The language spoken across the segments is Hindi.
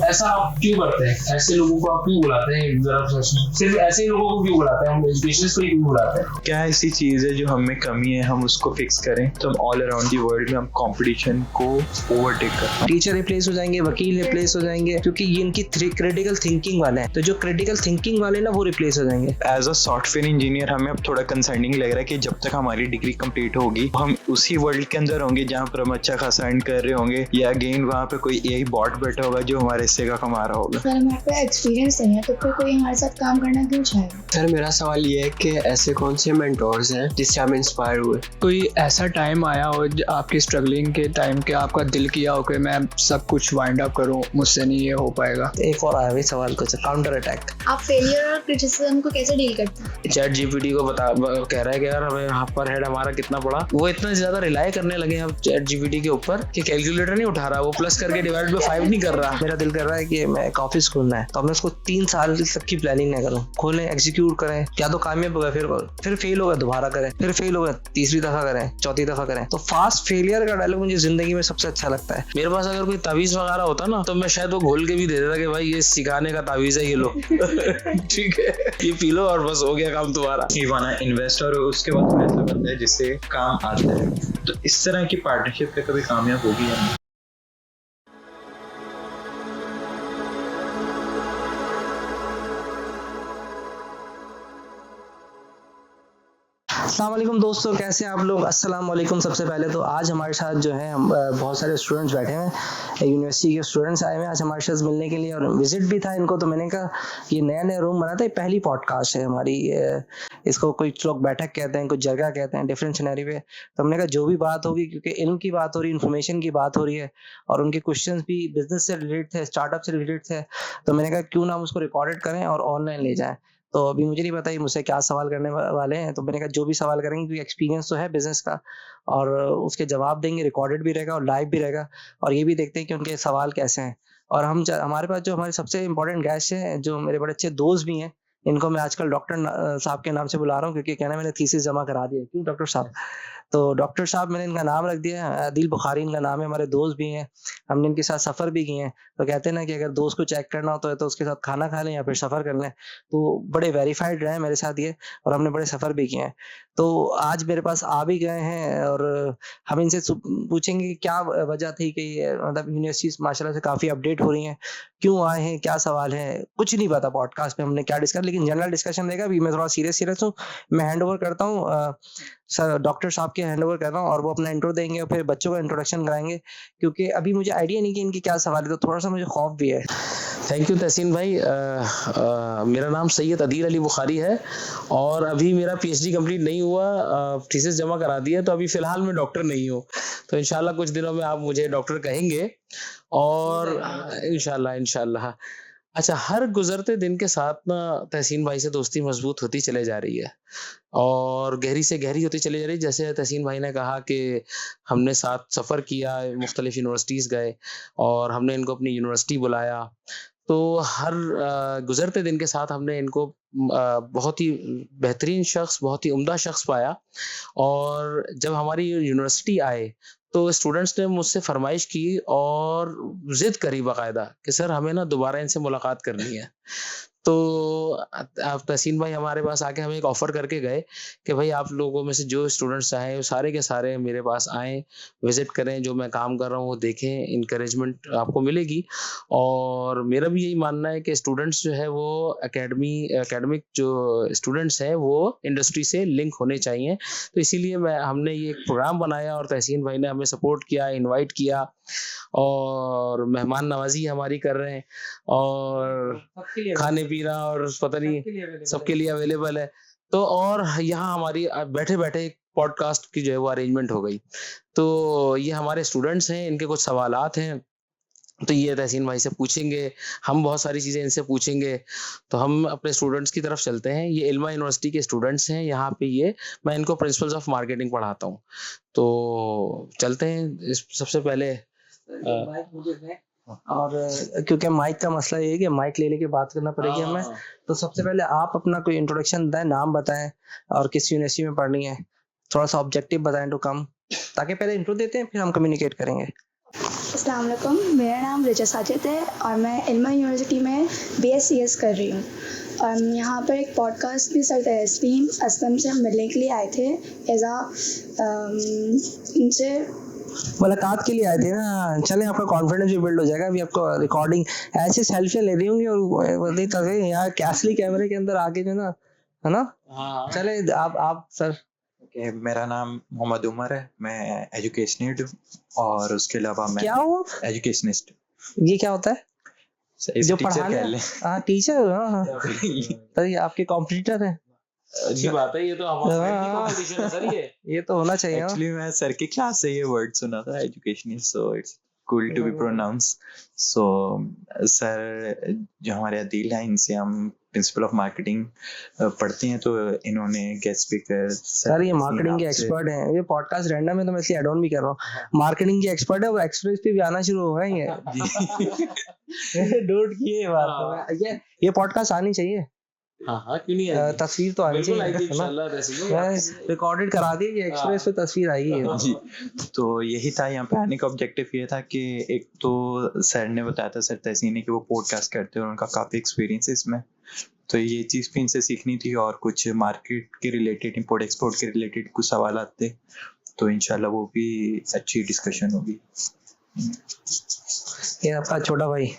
ऐसा आप क्यों करते हैं? ऐसे लोगों को आप क्यों बुलाते हैं? जरा सिर्फ ऐसे ही लोगों को क्यों बुलाते हैं? हम एजुकेशनिस्ट को ही क्यों बुलाते हैं? क्या ऐसी चीज़ है जो हमें कमी है, हम उसको फिक्स करें तो हम ऑल अराउंड दी वर्ल्ड में हम कंपटीशन को ओवरटेक करें। टीचर रिप्लेस हो जाएंगे, वकील रिप्लेस हो जाएंगे, क्योंकि ये इनकी क्रिटिकल थिंकिंग वाले हैं। तो जो क्रिटिकल थिंकिंग वाले ना वो रिप्लेस हो जाएंगे। एज अ सॉफ्टवेयर इंजीनियर हमें अब थोड़ा कंसर्निंग लग रहा है कि जब तक हमारी डिग्री कंप्लीट होगी हम उसी वर्ल्ड के अंदर होंगे जहाँ पर हम अच्छा खासा अर्न कर रहे होंगे, या अगेन वहाँ पे कोई एआई बॉट बैठा होगा जो हमारे हिस्से का कमा रहा होगा। सर हमारे पे एक्सपीरियंस नहीं है तो फिर कोई हमारे साथ काम करना क्यों चाहेगा? सर मेरा सवाल ये है कि ऐसे कौन से मेंटोर्स हैं जिससे हम इंस्पायर हुए? कोई ऐसा टाइम आया हो आपकी स्ट्रगलिंग के टाइम के आपका दिल किया हो कि मैं सब कुछ वाइंड अप करूं, मुझसे नहीं ये हो पाएगा? एक और आया भाई सवाल कुछ काउंटर अटैक। आप फेलियर और क्रिटिसिज्म को कैसे डील करते हैं? चैट जीपीटी को कह रहा है कि यार हमें पर हेड हमारा कितना पड़ा। वो इतना ज्यादा रिलाई करने लगे हैं चैट जीपीटी के ऊपर कि कैलकुलेटर नहीं उठा रहा, वो प्लस करके डिवाइड बाय 5 नहीं कर रहा। मेरा दिल कर रहा है कि मैं एक ऑफिस खोलना है, तो मैं उसको 3 साल तक की प्लानिंग ना करूं, खोलें, एग्जीक्यूट करें, क्या तो कामयाब हो गए फिर फेल हो गए दोबारा करें, फिर फेल हो गए तीसरी दफा करें, चौथी दफा करें। तो फास्ट फेलियर का डायलॉग मुझे जिंदगी में सबसे अच्छा लगता है। मेरे पास अगर कोई तावीज वगैरह होता ना तो मैं शायद वो घोल के भी दे देता कि भाई ये सिखाने का तावीज है, ये लो ठीक है, ये पी लो और बस हो गया काम तुम्हारा। ईवाना इन्वेस्टर और उसके बाद ऐसा बंदा है जिससे काम आता है। तो इस तरह की पार्टनरशिप पे कभी कामयाब होगी या नहीं? अस्सलाम वालेकुम दोस्तों, कैसे हैं आप लोग? अस्सलाम वालेकुम। सबसे पहले तो आज हमारे साथ जो है बहुत सारे स्टूडेंट्स बैठे हैं, यूनिवर्सिटी के स्टूडेंट्स आए हैं आज हमारे साथ मिलने के लिए, और विजिट भी था इनको। तो मैंने कहा ये नया रूम बना था, ये पहली पॉडकास्ट है हमारी। इसको कुछ लोग बैठक कहते हैं, कुछ जगह कहते हैं, डिफरेंट सिनेरियो पे। तो हमने कहा जो भी बात होगी, क्योंकि इल्म की बात हो रही है, इन्फॉर्मेशन की बात हो रही है, और उनके क्वेश्चंस भी बिजनेस से रिलेटेड थे, स्टार्टअप से रिलेटेड थे, तो मैंने कहा क्यों ना हम उसको रिकॉर्डेड करें और ऑनलाइन ले जाएं। तो अभी मुझे नहीं पता ये मुझसे क्या सवाल करने वाले हैं, तो मैंने कहा जो भी सवाल करेंगे, क्योंकि एक्सपीरियंस तो है बिजनेस का, और उसके जवाब देंगे, रिकॉर्डेड भी रहेगा और लाइव भी रहेगा, और ये भी देखते हैं कि उनके सवाल कैसे हैं। और हमारे पास जो हमारे सबसे इंपॉर्टेंट गेस्ट हैं, जो मेरे बड़े अच्छे दोस्त भी हैं, इनको मैं आजकल डॉक्टर साहब के नाम से बुला रहा हूँ, क्योंकि कहना मैंने थीसिस जमा करा दिया। क्यों डॉक्टर साहब? तो डॉक्टर साहब मैंने इनका नाम रख दिया है, आदिल बुखारी इनका नाम है, हमारे दोस्त भी हैं, हमने इनके साथ सफ़र भी किए हैं। तो कहते हैं ना कि अगर दोस्त को चेक करना हो तो उसके साथ खाना खा लें या फिर सफ़र कर लें। तो बड़े वेरीफाइड रहे हैं मेरे साथ ये, और हमने बड़े सफ़र भी किए हैं। तो आज मेरे पास आ भी गए हैं, और हम इनसे पूछेंगे कि क्या वजह थी कि मतलब यूनिवर्सिटीज़ माशाल्लाह से काफ़ी अपडेट हो रही हैं, क्यों आए हैं, क्या सवाल है, कुछ नहीं पता पॉडकास्ट में हमने क्या डिस्कस, लेकिन जनरल डिस्कशन रहेगा। अभी मैं थोड़ा सीरियस हूँ, मैं हैंड ओवर करता हूँ सर डॉक्टर साहब के हैंड ओवर कर रहा हूँ, और वो अपना इंट्रो देंगे और फिर बच्चों का इंट्रोडक्शन कराएंगे, क्योंकि अभी मुझे आइडिया नहीं कि इनकी क्या सवाल है, तो थोड़ा सा मुझे खौफ भी है। थैंक यू तहसीन भाई। मेरा नाम सैयद अदील अली बुखारी है, और अभी मेरा पीएचडी कंप्लीट नहीं हुआ, थीसिस जमा करा दिया, तो अभी फ़िलहाल मैं डॉक्टर नहीं हूँ। तो इंशाल्लाह कुछ दिनों में आप मुझे डॉक्टर कहेंगे, और इंशाल्लाह। अच्छा, हर गुजरते दिन के साथ ना तहसीन भाई से दोस्ती मजबूत होती चले जा रही है, और गहरी से गहरी होती चली जा रही है। जैसे तहसीन भाई ने कहा कि हमने साथ सफ़र किया, मुख्तलिफ यूनिवर्सिटीज़ गए, और हमने इनको अपनी यूनिवर्सिटी बुलाया। तो हर गुजरते दिन के साथ हमने इनको बहुत ही बेहतरीन शख्स, बहुत ही उम्दा शख्स पाया। और जब हमारी यूनिवर्सिटी आए तो स्टूडेंट्स ने मुझसे फरमाइश की और ज़िद करी बाकायदा कि सर हमें ना दोबारा इनसे मुलाकात करनी है। तो आप तहसीन भाई हमारे पास आके हमें एक ऑफ़र करके गए कि भाई आप लोगों में से जो स्टूडेंट्स चाहें वो सारे के सारे मेरे पास आएँ, विज़िट करें, जो मैं काम कर रहा हूँ वो देखें, इनकरेजमेंट आपको मिलेगी। और मेरा भी यही मानना है कि स्टूडेंट्स जो है वो एकेडमिक जो स्टूडेंट्स हैं वो इंडस्ट्री से लिंक होने चाहिए। तो इसीलिए हमने ये एक प्रोग्राम बनाया, और तहसीन भाई ने हमें सपोर्ट किया, इनवाइट किया, और मेहमान नवाजी हमारी कर रहे हैं, और खाने पीना और पता नहीं सबके लिए अवेलेबल है। तो और यहाँ हमारी बैठे बैठे एक पॉडकास्ट की जो है वो अरेंजमेंट हो गई। तो ये हमारे स्टूडेंट्स हैं, इनके कुछ सवालात हैं, तो ये तहसीन भाई से पूछेंगे, हम बहुत सारी चीज़ें इनसे पूछेंगे। तो हम अपने स्टूडेंट्स की तरफ चलते हैं। ये इल्मा यूनिवर्सिटी के स्टूडेंट्स हैं, यहाँ पे मैं इनको प्रिंसिपल्स ऑफ मार्केटिंग पढ़ाता हूँ। तो चलते हैं। सबसे पहले और क्योंकि माइक का मसला ये है कि माइक ले लेके बात करना पड़ेगी हमें, तो सबसे पहले आप अपना कोई इंट्रोडक्शन बताएं, नाम बताएं, और किस यूनिवर्सिटी में पढ़नी है, थोड़ा सा ऑब्जेक्टिव बताएं टू कम, ताकि पहले इंट्रो देते हैं फिर हम कम्युनिकेट करेंगे। अस्सलाम वालेकुम, मेरा नाम रिचा साजिद है और मैं इल्मा यूनिवर्सिटी में BScs कर रही हूँ। और हम यहाँ पर एक पॉडकास्ट में सर तस्लीम असलम से हम मिलने के लिए आए थे उनसे मुलाकात के लिए आए थे ना। चलें, आपका कॉन्फिडेंस भी बिल्ड हो जाएगा। अभी आपको रिकॉर्डिंग ऐसी सेल्फियाँ ले रही होंगी और तस्वीर यहाँ कैसली कैमरे के अंदर आके जो ना, है ना। हाँ चले आप सर। Okay, मेरा नाम मोहम्मद उमर है, मैं एजुकेशनिस्ट हूँ और उसके अलावा मैं क्या हो एजुकेशनिस्ट ये क्या होता है जो पढ़ाने? कह लें। हाँ टीचर। हाँ तो ये आपके कॉम्पिटिटर हैं। अच्छी बात है, ये तो हाँ। कंपटीशन है सर। ये तो होना चाहिए। हाँ। एक्चुअली मैं सर की क्लास से ये वर्ड सुना था, educationist, so it's cool to be pronounce. So sir जो हमारे अदील हैं, इनसे हम प्रिंसिपल ऑफ मार्केटिंग पढ़ते हैं, तो इन्होंने गेस्ट स्पीकर सर ये मार्केटिंग के एक्सपर्ट हैं। ये पॉडकास्ट रैंडम है तो मैं इसलिए ऐड ऑन भी कर रहा हूँ। मार्केटिंग के एक्सपर्ट है और एक्सप्रेस पे भी आना शुरू हो गए ये। नोट किए बात। तो ये पॉडकास्ट आनी चाहिए। हाँ क्यों नहीं आएगी? तस्वीर तो आनी बिल्कुल आएगी चाहिए। इंशाल्लाह। मैं रिकॉर्डेड करा दी कि एक्सप्रेस पे तस्वीर आएगी। जी। तो यही था, यहाँ पे आने का ऑब्जेक्टिव ये था कि एक तो सर ने बताया था, सर तहसीन ने, कि वो पॉडकास्ट करते हैं और उनका काफ़ी एक्सपीरियंस है इसमें, तो ये चीज़ भी इनसे सीखनी थी और कुछ मार्केट के रिलेटेड, इंपोर्ट एक्सपोर्ट के रिलेटेड कुछ सवाल आते, तो इंशाल्लाह वो भी अच्छी डिस्कशन होगी। ये आपका छोटा भाई।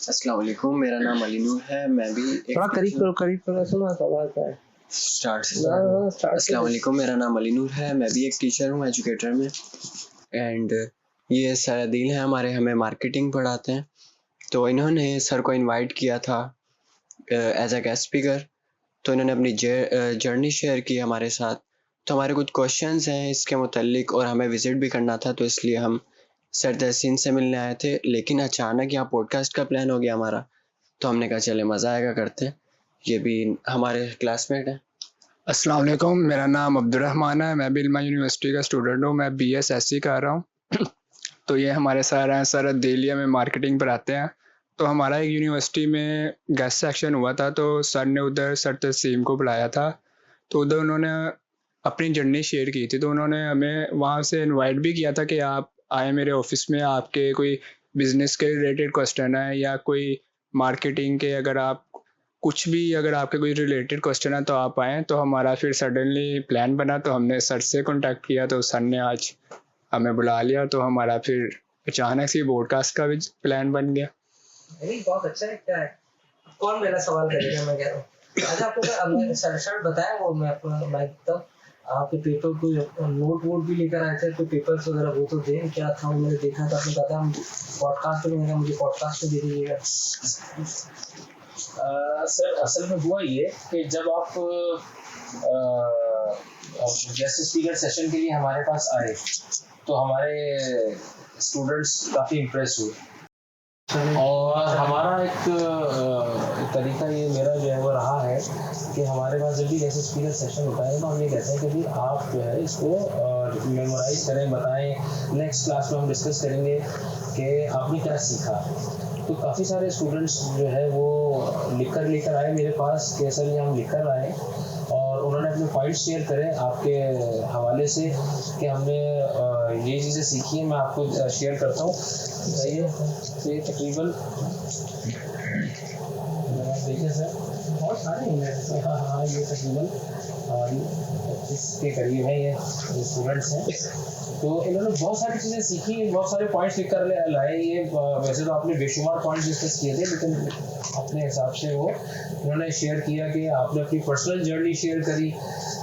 अस्सलाम वालेकुम, मेरा नाम अली नूर है। मैं भी थोड़ा करीब करो सुना सवाल क्या है। अस्सलाम वालेकुम, मेरा नाम अली नूर है। मैं भी एक टीचर हूँ एजुकेटर में। एंड ये सर अदील हैं हमारे, हमें मार्केटिंग पढ़ाते हैं। तो इन्होंने सर को इनवाइट किया था एज अ गेस्ट स्पीकर। तो इन्होंने अपनी जर्नी शेयर की हमारे साथ। तो हमारे कुछ क्वेश्चंस हैं इसके मुतालिक और हमें विज़िट भी करना था, तो इसलिए हम सर तहसीन से मिलने आए थे। लेकिन अचानक यहाँ पॉडकास्ट का प्लान हो गया हमारा, तो हमने कहा चले मज़ा आएगा करते हैं। ये भी हमारे क्लासमेट हैं। अस्सलाम वालेकुम, मेरा नाम अब्दुर्रहमान है। मैं भी इल्मा यूनिवर्सिटी का स्टूडेंट हूँ। मैं BSSC कर रहा हूँ। तो ये हमारे सर हैं, सर दिल्ली में मार्केटिंग पढ़ाते हैं। तो हमारा एक यूनिवर्सिटी में गेस्ट सेक्शन हुआ था, तो सर ने उधर सर तस्लीम को बुलाया था। तो उधर उन्होंने अपनी जर्नी शेयर की थी। तो उन्होंने हमें वहाँ से इनवाइट भी किया था कि आप आए मेरे ऑफिस में, आपके कोई बिजनेस के रिलेटेड क्वेश्चन है या कोई मार्केटिंग के, अगर आप कुछ भी, अगर आपके कोई रिलेटेड क्वेश्चन है तो आप आएँ। तो हमारा फिर सडनली प्लान बना, तो हमने सर से कांटेक्ट किया, तो सर ने आज हमें बुला लिया। तो हमारा फिर अचानक से पॉडकास्ट का भी प्लान बन गया। बहुत अच्छा है। क्या है, कौन मेरा सवाल करेगा? मैं कह रहा हूँ अच्छा आपको सर बताया वो, मैं आपको माइक तब आपके पेपर को नोट वोट भी लेकर आए थे, तो पेपर्स वगैरह वो तो दें क्या था, मैंने देखा था। आपने कहा था हम पॉडकास्ट में, मुझे पॉडकास्ट में दे दीजिएगा। सर असल में हुआ ये कि जब आप गेस्ट स्पीकर सेशन के लिए हमारे पास आए तो हमारे स्टूडेंट्स काफ़ी इम्प्रेस हुए, और हमारा एक तरीका ये मेरा जो है वो रहा है कि हमारे पास जब भी गेस्ट स्पीकर सेशन होता है तो हम ये कहते हैं कि भाई आप जो है इसको मेमोराइज करें, बताएं। नेक्स्ट क्लास में हम डिस्कस करेंगे कि आपने क्या सीखा। तो काफ़ी सारे स्टूडेंट्स जो है वो लेकर आए मेरे पास कि सर ये हम लिखकर आए, और उन्होंने अपने पॉइंट्स शेयर करें आपके हवाले से कि हमने ये चीज़ें सीखी हैं। मैं आपको शेयर करता हूँ। बताइए, तो ये तकरीबन देखिए सर, बहुत सारे हैं। हाँ ये तकरीबन 25 के करीब है ये स्टूडेंट्स हैं। तो इन्होंने बहुत सारी चीज़ें सीखी, बहुत सारे पॉइंट्स लिख कर लाए। ये वैसे तो आपने बेशुमार पॉइंट्स डिस्कस किए थे, लेकिन अपने हिसाब से वो उन्होंने शेयर किया कि आपने अपनी पर्सनल जर्नी शेयर करी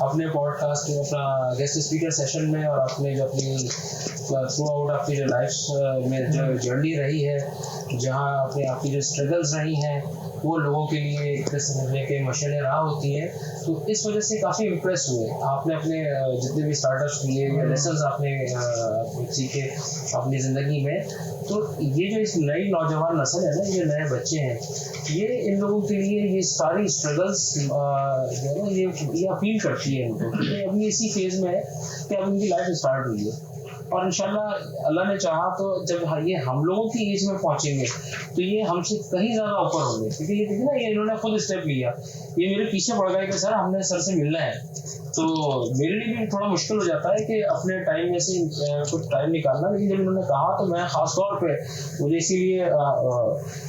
अपने पॉडकास्ट में, अपना गेस्ट स्पीकर सेशन में, और आपने जो अपनी थ्रू आउट आपकी जो लाइफ में जो जर्नी रही है, जहाँ आपकी जो स्ट्रगल्स रही हैं वो लोगों के लिए एक समझने के मशले राह होती है। तो इस वजह से काफ़ी इम्प्रेस हुए। आपने अपने जितने भी स्टार्टअप्स किए या लेसन्स आपने सीखे अपनी ज़िंदगी में, तो ये जो इस नई नौजवान नस्ल है ना, ये नए बच्चे हैं, ये इन लोगों के लिए ये सारी स्ट्रगल्स जो है ना, ये अपील करती है इनको। अभी इसी फेज़ में है कि अब इनकी लाइफ स्टार्ट हुई है। और इंशाल्लाह अल्लाह ने चाहा तो जब ये हम लोगों की एज में पहुंचेंगे तो ये हमसे कहीं ज़्यादा ऊपर होंगे, क्योंकि ये देखिए ना, ये इन्होंने खुद स्टेप लिया, ये मेरे पीछे पड़ गए कि सर हमने सर से मिलना है। तो मेरे लिए भी थोड़ा मुश्किल हो जाता है कि अपने टाइम में से कुछ टाइम निकालना, लेकिन जब इन्होंने कहा तो मैं ख़ास तौर पे मुझे इसीलिए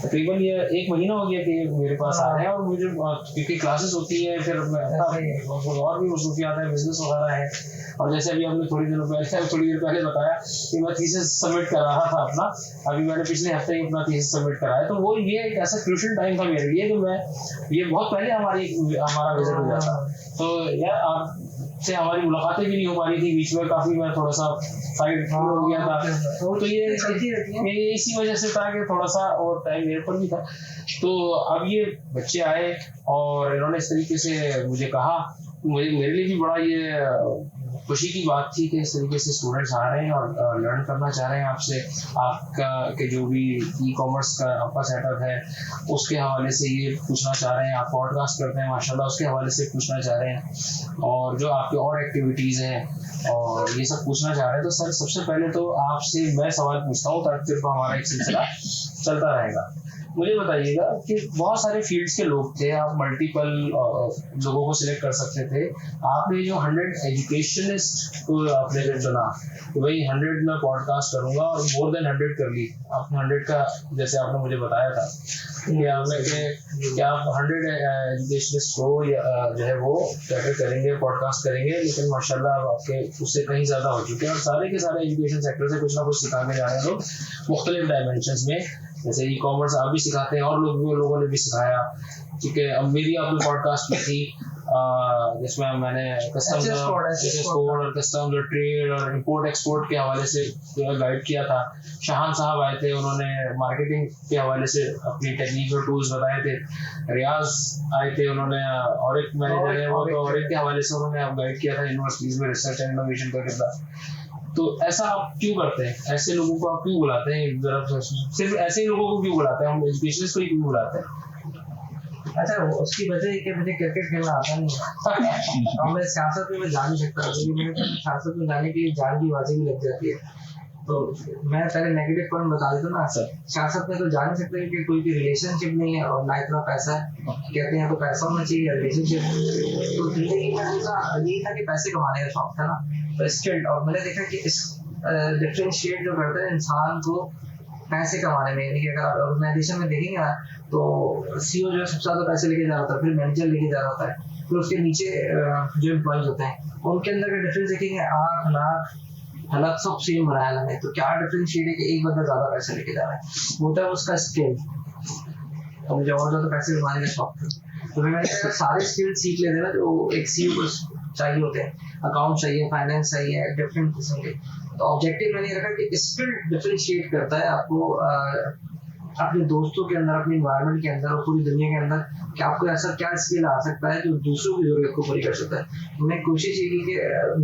तकरीबन ये 1 महीना हो गया कि मेरे पास आ रहे हैं, और मुझे क्योंकि क्लासेस होती है, फिर और भी मसरूफियात है, बिजनेस वगैरह है। और जैसे अभी हमने थोड़ी देर पहले बताया कि मैं थीसिस सबमिट करा रहा था अपना, अभी मैंने पिछले हफ्ते ही अपना थीसिस सबमिट कराया, तो वो ये एक ऐसा क्रूशियल टाइम था मेरे लिए कि मैं ये बहुत पहले हमारा विजिट हो जाता। तो यार आपसे हमारी मुलाकातें भी नहीं हो पा रही थी, बीच में काफ़ी मैं थोड़ा सा साइड हो गया था, तो ये इसी वजह से था कि थोड़ा सा और टाइम मेरे पर भी था। तो अब ये बच्चे आए और इन्होंने इस तरीके से मुझे कहा, मेरे लिए भी बड़ा ये खुशी की बात थी कि इस तरीके से स्टूडेंट्स आ रहे हैं और लर्न करना चाह रहे हैं आपसे, आपका के जो भी ई कॉमर्स का आपका सेटअप है उसके हवाले से ये पूछना चाह रहे हैं, आप पॉडकास्ट करते हैं माशाल्लाह, उसके हवाले से पूछना चाह रहे हैं, और जो आपके और एक्टिविटीज़ हैं और ये सब पूछना चाह रहे हैं। तो सर सबसे पहले तो आपसे मैं सवाल पूछता हूँ ताकि फिर हमारा एक सिलसिला चलता रहेगा। मुझे बताइएगा कि बहुत सारे फील्ड्स के लोग थे, आप मल्टीपल लोगों को सिलेक्ट कर सकते थे, आपने जो 100 एजुकेशनिस्ट को आपने जो चुना कि भाई 100 मैं पॉडकास्ट करूंगा और मोर देन 100 कर ली आपने, 100 का जैसे आपने मुझे बताया था कि आपने कि आप 100 एजुकेशनिस्ट को जो है वो क्या करेंगे, पॉडकास्ट करेंगे, लेकिन माशाल्लाह अब आपके उससे कहीं ज़्यादा हो चुके हैं और सारे के सारे एजुकेशन सेक्टर से कुछ ना कुछ सिखा के जा रहे हैं लोग मुख्तलिफ डायमेंशंस में। जैसे ई कॉमर्स आप भी सिखाते हैं और लोगों ने भी सिखाया, ठीक है। अब मेरी आपने पॉडकास्ट की थी जिसमें मैंने कस्टम एक्सपोर्ट और कस्टम ट्रेड और इंपोर्ट एक्सपोर्ट के हवाले से गाइड किया था। शाहान साहब आए थे, उन्होंने मार्केटिंग के हवाले से अपनी टेक्निक और टूल्स बताए थे। रियाज आए थे, उन्होंने और एक मैनेजर है वो तो और एक के हवाले से उन्होंने गाइड किया था यूनिवर्सिटीज में रिसर्च एंड इनोवेशन का कितना। तो ऐसा आप क्यों करते हैं, ऐसे लोगों को आप क्यों बुलाते हैं, जरा सिर्फ ऐसे ही लोगों को क्यों बुलाते हैं, हम एजुकेशनिस्ट को ही क्यों बुलाते हैं? अच्छा, उसकी वजह है कि मुझे क्रिकेट खेलना आता नहीं है और मैं सियासत में जा नहीं सकता, क्योंकि मेरे सियासत में जाने के लिए जान की बाजी भी लग जाती है। तो मैं पहले नेगेटिव पॉइंट बता देता हूँ ना सर, सियासत में तो जा नहीं सकते क्योंकि कोई भी रिलेशनशिप नहीं है और ना इतना पैसा है, कहते हैं तो पैसा होना चाहिए रिलेशनशिप। तो जिंदगी में यही था कि पैसे कमाने का शौक था ना, तो स्किल्ड, और मैंने देखा कि इस डिफरेंशिएट जो करता है इंसान को पैसे कमाने में, यानी कि अगर ऑर्गेनाइजेशन में देखेंगे ना तो सीईओ जो है सबसे ज्यादा पैसे लेके जा रहा था, फिर मैनेजर लेके जा रहा था, फिर उसके नीचे जो एम्प्लॉइज होते हैं उनके अंदर का डिफरेंस देखेंगे, 8 लाख हालात सब सेम बनाया है। तो क्या डिफरेंशिएट है कि एक बंदा ज्यादा पैसे लेके जा रहा है, होता है उसका स्किल, तो मुझे और ज्यादा पैसे कमाने का शौक था। तो मैंने कहा सारे स्किल सीख लेते ना जो एक सीईओ को चाहिए होते हैं, अकाउंट चाहिए, फाइनेंस चाहिए, डिफरेंट किस्म के। तो ऑब्जेक्टिव मैंने रखा कि स्किल डिफरेंशिएट करता है आपको अपने दोस्तों के अंदर, अपने एनवायरनमेंट के अंदर और पूरी दुनिया के अंदर, कि आपको ऐसा क्या स्किल आ सकता है जो दूसरों की जरूरत को पूरी कर सकता है। मैंने कोशिश ये की कि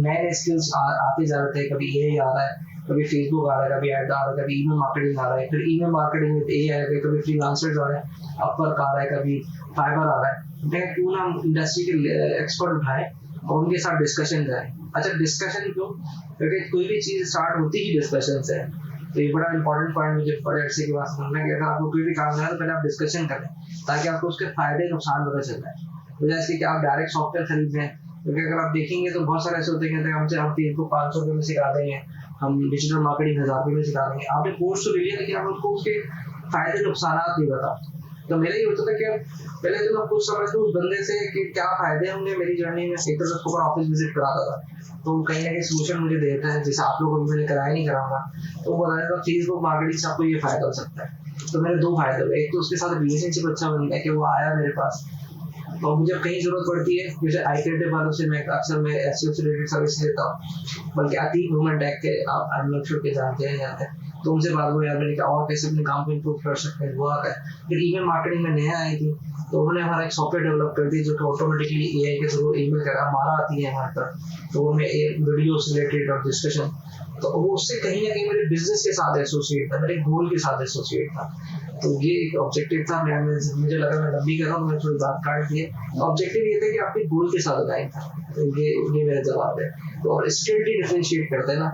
नए नए स्किल्स आते जा रहे थे, कभी ये आ रहा है, कभी फेसबुक आ रहा है, कभी एड आ रहा है, कभी ईमेल मार्केटिंग आ रहा है, फिर ईमेल मार्केटिंग में ये है, कभी फ्रीलांसर्स आ रहे हैं, अपवर्क आ रहा है, कभी फाइवर आ रहा है। मैं क्यों ना इंडस्ट्री के एक्सपर्ट उठाए और उनके साथ डिस्कशन करें। अच्छा, डिस्कशन क्यों? क्योंकि कोई भी चीज़ स्टार्ट होती ही डिस्कशन से है। तो ये बड़ा इंपॉर्टेंट पॉइंट मुझे बड़े अर्से के बाद समझना कि अगर आपको कोई भी काम करना है तो पहले आप डिस्कशन करें ताकि आपको उसके फायदे नुकसान पता चल जाए, वजह इसकी कि आप डायरेक्ट सॉफ्टवेयर खरीद रहे हैं। क्योंकि अगर आप देखेंगे तो बहुत सारे ऐसे होते हैं हमसे हम इनको 500 रुपये में सिखा देंगे, हम डिजिटल मार्केटिंग 1000 रुपये में सिखा देंगे। आपने कोर्स तो ले लिया लेकिन आप उसको उसके फायदे नुकसान नहीं बता। तो मेरा ये होता था कि पहले तो मैं पूछ समझता हूँ उस बंदे से कि क्या फायदे होंगे मेरी जर्नी में। एक तो उसको ऑफिस विजिट कराता था तो कहीं ना कहीं सोल्यूशन मुझे देता है, जैसे आप लोगों को मैंने कराया नहीं कराऊंगा, तो वो बताया था फेसबुक मार्केटिंग से आपको ये फायदा हो सकता है। तो मेरे 2 फायदे हुए, एक तो उसके साथ रिलेशनशिप अच्छा बन गया कि वो आया मेरे पास, तो मुझे कहीं जरूरत पड़ती है जैसे आईक्रेटिव वालों से मैं अक्सर मैं एसईओ से रिलेटेड सर्विस लेता हूँ, बल्कि अतीक मूवमेंट टैग के आप आई एम नॉट श्योर के जानते हैं जाते हैं, तो उनसे बात हुई यार मैंने कहा और कैसे अपने काम को इम्प्रूव कर सकते हैं, वो आता है। फिर ईमेल मार्केटिंग में नया आई थी तो उन्होंने हमारा एक सॉफ्टवेयर डेवलप कर दी जो कि ऑटोमेटिकली एआई के थ्रू ईमेल कर हमारा आती है हमारे तरफ, तो उनमें वीडियो से रिलेटेड और डिस्कशन, तो वो उससे कहीं ना कहीं मेरे बिजनेस के साथ एसोसिएट था, मेरे गोल के साथ एसोसिएट था। तो ये एक ऑब्जेक्टिव था मेरा। मुझे लगा मैं लंबी कर रहा हूँ, मैं थोड़ी बात काट दी। ऑब्जेक्टिव ये था कि आपके गोल के साथ अलाइन था। तो ये मेरा जवाब है। तो और स्ट्रेटली डिफरेंशिएट करते हैं ना,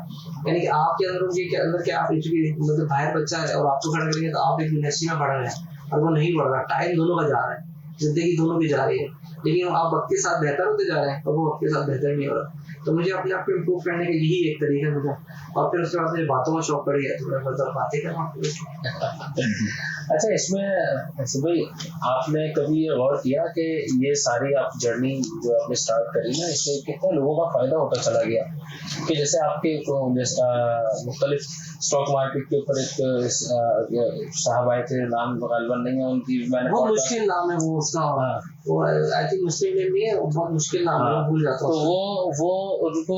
यानी कि आपके अंदर उनके अंदर क्या, आप मतलब बाहर बच्चा है और आपको खड़ा करेंगे तो आप एक यूनिवर्सिटी में पढ़ रहे हैं और वो नहीं पढ़ रहा, टाइम दोनों का जा रहा है, जिंदगी दोनों की जा रही है, लेकिन आप वक्त के साथ बेहतर होते जा रहे हैं और वो वक्त के साथ बेहतर नहीं हो रहा। तो मुझे अपने आप को इम्प्रूव करने का यही एक तरीका मुझे। और फिर उसके बाद मुझे बातों का शौक पड़ गया, तो मैं मतलब बातें करना। अच्छा, इसमें ऐसे भाई आपने कभी ये गौर किया कि ये सारी आप जर्नी जो आपने स्टार्ट करी ना, इससे कितने लोगों का फायदा होता चला गया? कि जैसे आपके मुख्तलिफ स्टॉक मार्केट के ऊपर एक साहब आए थे, नाम गालिबन नहीं है उनकी, मैंने बहुत मुश्किल नाम है वो उसका, वो आई थिंक मुस्लिम नेम नहीं है, बहुत मुश्किल नाम है, भूल जाता हूँ। तो वो उनको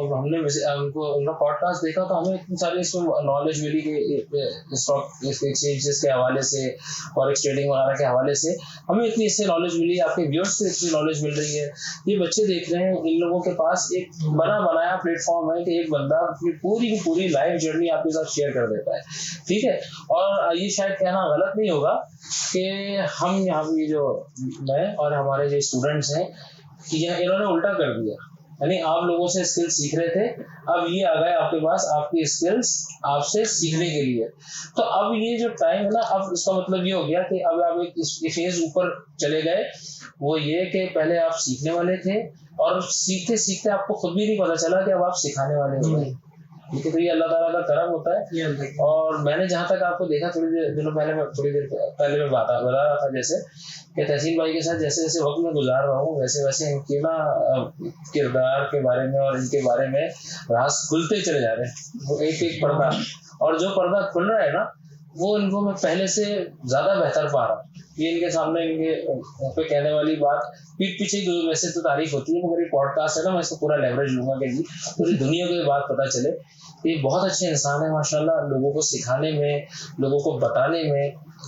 हमने उनका पॉडकास्ट देखा तो हमें इतनी सारी इसमें नॉलेज मिली कि स्टॉक एक्सचेंजेस के हवाले से, फॉरेक्स ट्रेडिंग वगैरह के हवाले से हमें इतनी इससे नॉलेज मिली, आपके व्यूअर्स को इतनी नॉलेज मिल रही है। ये बच्चे देख रहे हैं, इन लोगों के पास एक बनाया प्लेटफॉर्म है कि एक बंदा अपनी पूरी की पूरी लाइफ जर्नी आपके साथ शेयर कर देता है, ठीक है। और ये शायद कहना गलत नहीं होगा कि हम यहाँ भी जो मैं और हमारे जो स्टूडेंट्स हैं, इन्होंने उल्टा कर दिया, यानी आप लोगों से स्किल सीख रहे थे, अब ये आ गए आपके पास आपकी स्किल्स आपसे सीखने के लिए। तो अब ये जो टाइम है ना, अब इसका मतलब ये हो गया कि अब आप एक फेज ऊपर चले गए, वो ये कि पहले आप सीखने वाले थे और सीखते सीखते आपको खुद भी नहीं पता चला कि अब आप सिखाने वाले हो गए, ठीक है। तो ये अल्लाह ताला का करम होता है। और मैंने जहाँ तक आपको देखा थोड़ी देर पहले मैं बता रहा था जैसे कि तहसीन भाई के साथ जैसे जैसे वक्त में गुजार रहा हूँ, वैसे वैसे इनके ना किरदार के बारे में और इनके बारे में राज खुलते चले जा रहे हैं, वो एक एक पर्दा, और जो पर्दा खुल रहा है ना वो इनको मैं पहले से ज्यादा बेहतर पा रहा हूँ। ये इनके सामने इनके पे कहने वाली बात पीठ पीछे वैसे तो तारीफ होती है, मगर ये पॉडकास्ट है ना, मैं इसको पूरा लेवरेज लूंगा कि पूरी दुनिया को ये बात पता चले। ये बहुत अच्छे इंसान है माशाल्लाह, लोगों को सिखाने में, लोगों को बताने में,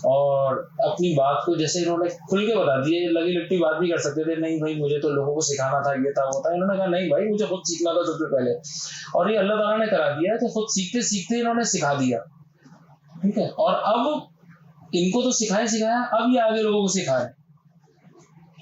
और अपनी बात को जैसे इन्होंने खुल के बता दिए। लगी लिट्टी बात भी कर सकते थे, नहीं भाई मुझे तो लोगों को सिखाना था, ये था वो था, इन्होंने कहा नहीं भाई मुझे खुद सीखना था सबसे पहले, और ये अल्लाह ताला ने करा दिया कि खुद सीखते सीखते इन्होंने सिखा दिया, ठीक है। और अब इनको तो सिखाया, अब ये आगे लोगों को सिखाए।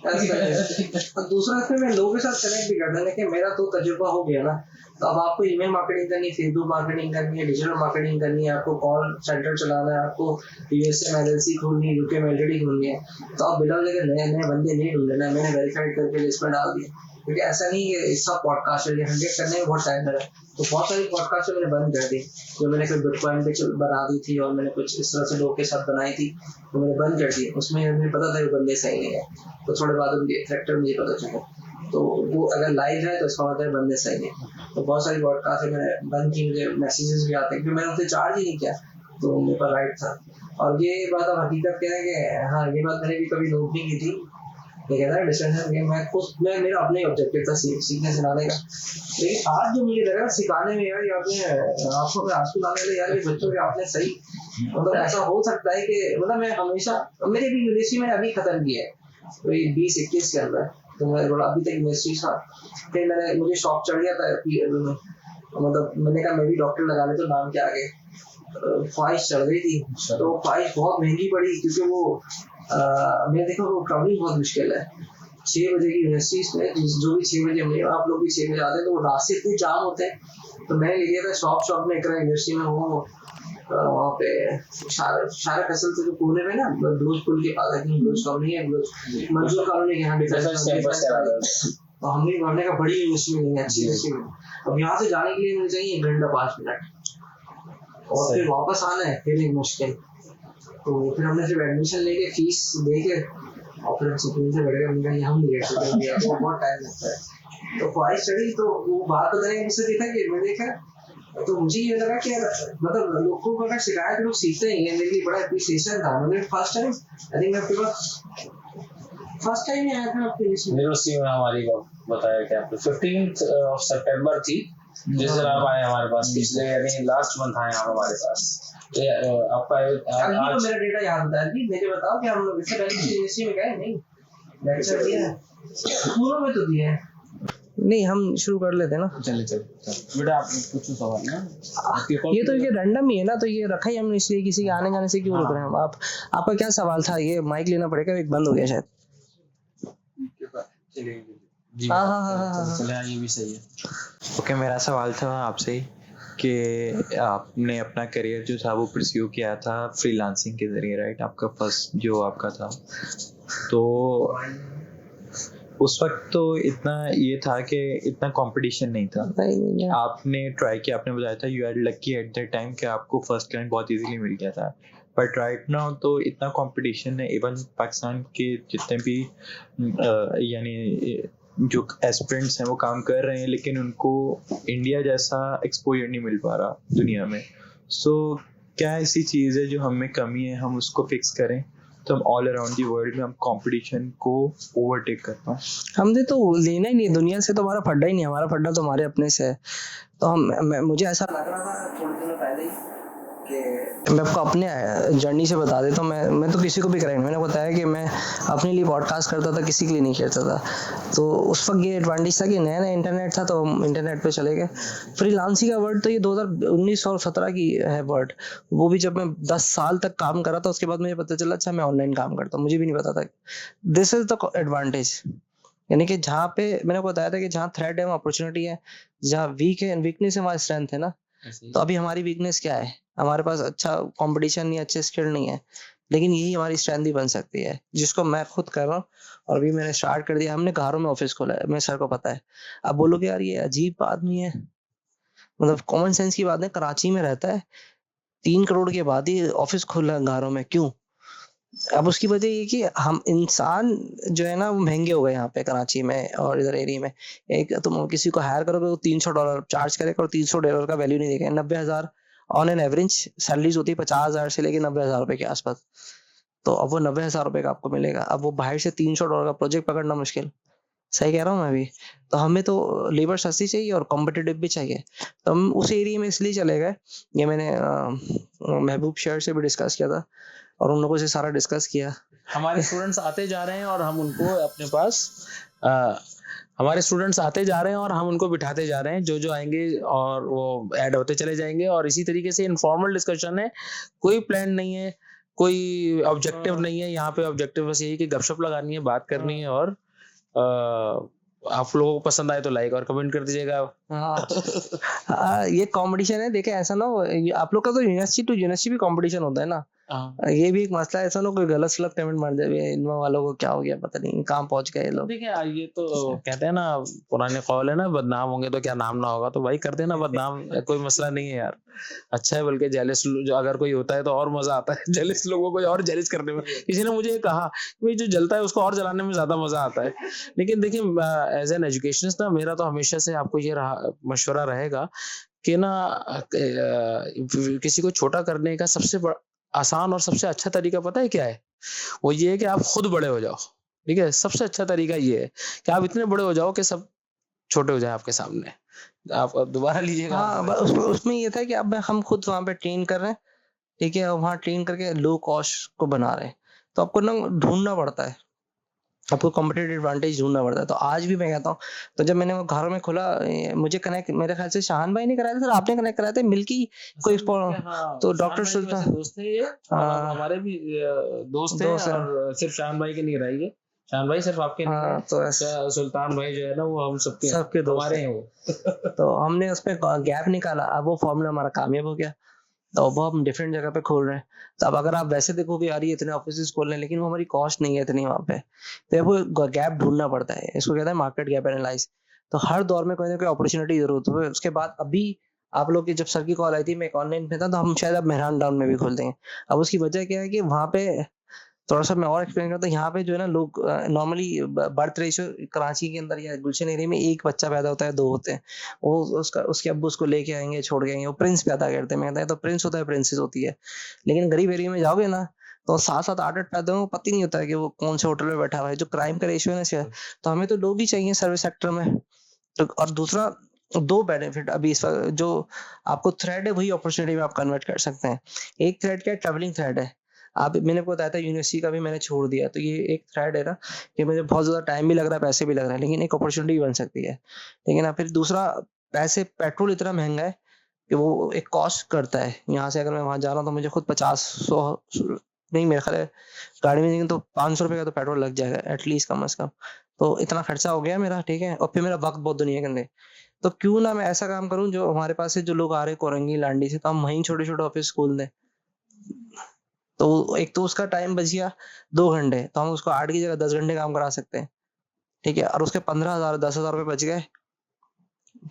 दूसरा इसमें मैं लोगों के साथ कनेक्ट भी करता है कि मेरा तो तजुर्बा हो गया ना, तो अब आपको ईमेल मार्केटिंग करनी है, फेसबुक मार्केटिंग करनी है, डिजिटल मार्केटिंग करनी है, आपको कॉल सेंटर चलाना है, आपको यूएसए में एलएलसी खोलनी है, यूके में एलटीडी खोलनी है, तो आप बिना लगे नए नए बंदे नहीं ढूंढना है। मैंने वेरीफाइड करके लिस्ट में डाल दिया, क्योंकि ऐसा नहीं कि सब पॉडकास्ट 100 करने में बहुत टाइम लगा। तो बहुत सारी पॉडकास्ट मैंने बंद कर दी, जो मैंने कोई बिटकॉइन पे बना दी थी और मैंने कुछ इस तरह से लोगों के साथ बनाई थी, तो मैंने बंद कर दी। उसमें मुझे पता था कि बंदे सही नहीं है, तो थोड़े बाद उनके फैक्टर मुझे पता चला, तो वो अगर लाइव है तो इसका मतलब बंदे सही नहीं। तो बहुत सारी पॉडकास्ट मैंने बंद की, मुझे मैसेजेस भी आते हैं क्योंकि मैंने उनसे चार्ज ही नहीं किया, तो मेरे पर राइट था। और ये बात अब हकीकत क्या है कि हाँ, ये बात मैंने भी कभी नोट नहीं की थी, मैं मेरा अपने ऑब्जेक्टिव था सीखने सिखाने का, लेकिन आज जो मुझे लगा सिखाने में यार, आपने आंखों में आंसू लाने लगे यार, ये बच्चों के आपने सही, मतलब ऐसा हो सकता है कि मतलब मैं हमेशा, मेरे भी यूनिवर्सिटी मैंने अभी खत्म किया है, तो ये 20-21 के अंदर, तो मैं अभी तक यूनिवर्सिटी था। फिर मुझे शौक चढ़ गया था में, मतलब मैंने कहा मैं भी डॉक्टर लगा ले, तो नाम के आगे ख्वाहिश चढ़ गई थी, तो ख्वाहिश बहुत महंगी पड़ी, क्योंकि वो मैंने देखा वो ट्रैवलिंग बहुत मुश्किल है। 6 बजे की यूनिवर्सिटी में, जो भी 6 बजे में, आप लोग भी 6 बजे आते हैं, तो वो रास्ते इतने जाम होते हैं। तो मैंने ले लिया था शॉप में, एक यूनिवर्सिटी में वो वहाँ पे शारा फैसल से जो कोने में ना, ब्लूज पुल के पास, ब्लूज कॉलोनी है, मंजूर कॉलोनी के यहाँ, तो हमने पढ़ने का बड़ी यूनिवर्सिटी में नहीं है, अच्छी यूनिवर्सिटी में। अब यहाँ से जाने के लिए मुझे चाहिए 1 घंटा 5 मिनट, और फिर वापस आना है, फिर एक मुश्किल। तो फिर हमने सिर्फ एडमिशन लेके फीस देके और फिर हम सुकून से बैठ गए, हम नहीं बैठ सकते, तो बहुत टाइम लगता है। तो ख्वाहिश चढ़ी, तो वो बात बताने मुझसे देखा कि मैं देखा, तो मुझे ये लगा कि मतलब लोगों को अगर शिकायत लोग सीखते ही हैं, मेरे लिए बड़ा एप्रिसिएशन था। मैंने फर्स्ट टाइम आई थिंक मैं आपके पास फर्स्ट टाइम ही आया था आपके यूनिवर्सिटी में, हमारी बताया कि आपको 15 सितंबर थी जिस दिन आप आए हमारे पास, पिछले यानी लास्ट मंथ आए आप हमारे पास। आपका आज मेरा डेटा याद होता है कि मुझे बताओ कि हम लोग इससे पहले यूनिवर्सिटी में गए नहीं, लेक्चर दिया है, पूरा में तो दिया है, नहीं हम शुरू कर लेते हैं ना। चले बेटा, आप पूछो सवाल ना। ये तो ये रैंडम ही है ना, तो ये रखा ही हमने इसलिए, किसी के आने जाने से क्यों रुक रहे हैं हम। आपका क्या सवाल था? ये माइक लेना पड़ेगा, एक बंद हो गया शायद। जी हाँ। चले, ये भी सही है। ओके, मेरा सवाल था आपसे कि आपने अपना करियर जो था वो परस्यू किया था फ्रीलांसिंग के जरिए, राइट? आपका फर्स्ट जो आपका था, तो उस वक्त तो इतना ये था कि इतना कंपटीशन नहीं था। नहीं। आपने ट्राई किया, आपने बताया था you are lucky at the time कि आपको फर्स्ट क्लाइंट बहुत इजीली मिल गया था, बट राइट नाउ तो इतना कंपटीशन है। इवन पाकिस्तान के जितने भी यानी जो एस्पिरेंट्स हैं वो काम कर रहे हैं, लेकिन उनको इंडिया जैसा एक्सपोजर नहीं मिल पा रहा दुनिया में। सो क्या ऐसी चीज़ है जो हमें कमी है, हम उसको फिक्स करें तो हम ऑल अराउंड दी वर्ल्ड में हम कंपटीशन को ओवरटेक कर पाएं? हमने तो लेना ही नहीं है दुनिया से, तो हमारा फड्डा ही नहीं है, हमारा फड्डा तो हमारे अपने से है। तो मुझे ऐसा लग रहा था थोड़े दिनों पहले ही कि मैं आपको अपने जर्नी से बता देता हूँ। मैं तो किसी को भी कराई, मैंने बताया कि मैं अपने लिए पॉडकास्ट करता था, किसी के लिए नहीं करता था। तो उस वक्त ये एडवांटेज था कि नया नया इंटरनेट था, तो हम इंटरनेट पे चले गए। फ्रीलांसिंग का वर्ड तो ये 2019 और 17 की है वर्ड, वो भी जब मैं 10 साल तक काम करा था, उसके बाद मुझे पता चला अच्छा मैं ऑनलाइन काम करता हूँ, मुझे भी नहीं पता था। दिस इज द एडवांटेज, यानी कि जहाँ पे मैंने बताया था कि जहाँ थ्रेड है वहाँ अपॉर्चुनिटी है, जहाँ वीक है वीकनेस है वहाँ स्ट्रेंथ है ना। तो अभी हमारी वीकनेस क्या है? हमारे पास अच्छा कंपटीशन नहीं, अच्छे स्किल नहीं है, लेकिन यही हमारी स्ट्रेंथ भी बन सकती है, जिसको मैं खुद कर रहा हूँ। और अभी मैंने स्टार्ट कर दिया, हमने घरों में ऑफिस खोला है, मेरे सर को पता है। अब बोलोगे यार ये अजीब आदमी है, मतलब कॉमन सेंस की बात है, कराची में रहता है, 3 करोड़ के बाद ही ऑफिस खोला घरों में, क्यों? अब उसकी वजह ये कि हम इंसान जो है ना वो महंगे हो गए यहाँ पे कराची में और इधर एरिया में। एक तुम किसी को हायर करोगे तो $300 चार्ज करेगा, और $300 का वैल्यू नहीं देगा। 90,000 ऑन एन एवरेज सैलरीज होती है, 50,000 से लेके 90,000 रुपए के आसपास। तो अब वो 90,000 रुपए का आपको मिलेगा। अब वो बाहर से $300 का प्रोजेक्ट पकड़ना मुश्किल। सही कह रहा हूँ मैं भी? तो हमें तो लेबर सस्ती चाहिए और कॉम्पिटिटिव भी चाहिए, तो हम उस एरिया में इसलिए चले गए। ये मैंने महबूब शहर से भी डिस्कस किया था और उन लोगों से सारा डिस्कस किया। हमारे स्टूडेंट्स आते जा रहे हैं और हम उनको अपने पास हमारे स्टूडेंट्स आते जा रहे हैं और हम उनको बिठाते जा रहे हैं, जो आएंगे और वो ऐड होते चले जाएंगे। और इसी तरीके से इनफॉर्मल डिस्कशन है, कोई प्लान नहीं है, कोई ऑब्जेक्टिव नहीं है यहाँ पे। ऑब्जेक्टिव बस यही कि गपशप लगानी है, बात करनी है, और आप लोगों को पसंद आए तो लाइक और कमेंट कर दीजिएगा। ये कंपटीशन है, देखे ऐसा ना हो, आप लोग का तो यूनिवर्सिटी टू यूनिवर्सिटी भी कंपटीशन होता है ना। ये भी एक मसला है, ऐसा ना कोई गलत सलत कमेंट मार दे, इन वालों को क्या हो गया पता नहीं, कहाँ पहुंच गए ये लोग। देखिए ये तो कहते हैं ना, पुराने कौल है ना, बदनाम होंगे तो क्या नाम ना होगा, तो भाई कर देना बदनाम, कोई मसला नहीं है यार, अच्छा है। बल्कि जेलस जो अगर कोई होता है तो और मजा आता है, जेलस लोगों को और जेलस करने में। किसी ने मुझे कहा भाई जो जलता है उसको और जलाने में ज्यादा मजा आता है। लेकिन देखिए एज एन एजुकेशनिस्ट ना, मेरा तो हमेशा से आपको ये मशवरा रहेगा कि ना किसी को छोटा करने का सबसे आसान और सबसे अच्छा तरीका पता है क्या है? वो ये है कि आप खुद बड़े हो जाओ। ठीक है, सबसे अच्छा तरीका ये है कि आप इतने बड़े हो जाओ कि सब छोटे हो जाए आपके सामने। आप दोबारा लीजिएगा। हाँ, उसमें ये था कि अब हम खुद वहाँ पे ट्रेन कर रहे हैं, ठीक है, वहाँ ट्रेन करके लो कॉस्ट को बना रहे हैं, तो आपको ना ढूंढना पड़ता है, आपको कॉम्पिटिटिव एडवांटेज ढूंढना पड़ता है। तो आज भी मैं कहता हूँ, तो जब मैंने वो घर में खोला, मुझे कनेक्ट मेरे ख्याल से शाहान भाई ने कराया था, सर आपने कनेक्ट कराया था मिल्की कोई तो डॉक्टर सुल्तान दोस्त है ये, हमारे भी दोस्त है, और सिर्फ शाहान भाई के नहीं रही है, शाहान भाई सिर्फ आपके नहीं, तो सुल्तान भाई जो है ना वो हम सबके दोस्त हैं वो। तो हमने उसमें गैप निकाला, अब वो फॉर्मूला हमारा कामयाब हो गया, तो वो हम डिफरेंट जगह पे खोल रहे हैं। तो अब अगर आप वैसे देखोगे यार ये इतने ऑफिस खोल रहे हैं, लेकिन वो हमारी कॉस्ट नहीं है इतनी वहाँ पे, तो वो गैप ढूंढना पड़ता है, इसको कहते हैं मार्केट गैप एनालाइज। तो हर दौर में कोई ना कोई अपॉर्चुनिटी जरूर होती है। उसके बाद अभी आप लोग की जब सर की कॉल आई थी, मैं एक ऑनलाइन में था, तो हम शायद अब मेहरान डाउन में भी खोल देंगे। अब उसकी वजह क्या है कि वहाँ पे थोड़ा सा मैं और एक्सप्लेन करता हूँ। यहाँ पे जो है ना लोग नॉर्मली बर्थ रेशियो कराची के अंदर या गुलशन एरिया में एक बच्चा पैदा होता है, 2 होते हैं, वो उसके अब्बू उसको लेके आएंगे, छोड़ के आएंगे, वो प्रिंस पैदा करते हैं। मैं कहता है तो प्रिंस होता है, प्रिंसेस होती है। लेकिन गरीब एरिया में जाओगे ना तो 7-7 8-8 पैदा हो, पता ही नहीं होता है कि वो कौन से होटल में बैठा हुआ है। जो क्राइम का रेशियो है ना, तो हमें तो लोग ही चाहिए सर्विस सेक्टर में। तो और दूसरा 2 बेनिफिट अभी इस वक्त जो आपको थ्रेड है, वही अपॉर्चुनिटी में आप कन्वर्ट कर सकते हैं। एक थ्रेड क्या है, ट्रैवलिंग थ्रेड है। आप मैंने आपको बताया था यूनिवर्सिटी का भी मैंने छोड़ दिया, तो ये एक थ्रेड है ना कि मुझे बहुत ज़्यादा टाइम भी लग रहा है, पैसे भी लग रहा है, लेकिन एक अपॉर्चुनिटी बन सकती है। लेकिन फिर दूसरा, पैसे पेट्रोल इतना महँगा है कि वो एक कॉस्ट करता है। यहाँ से अगर मैं वहाँ जा रहा हूँ तो मुझे खुद 50-100 नहीं, मेरा ख़्याल है गाड़ी में जाएँगे तो ₹500 का तो पेट्रोल लग जाएगा एटलीस्ट, कम से कम। तो इतना खर्चा हो गया मेरा, ठीक है? और फिर मेरा वक़्त बहुत दुनिया के अंदर। तो क्यों ना मैं ऐसा काम करूँ, जो हमारे पास से जो लोग आ रहे हैं कोरंगी, लांडी से, तो हम वहीं छोटे-छोटे ऑफ़िस खोल दें। तो एक तो उसका टाइम बच गया 2 घंटे, तो हम उसको 8 की जगह 10 घंटे काम करा सकते हैं, ठीक है? और उसके 15,000 ₹10,000 बच गए।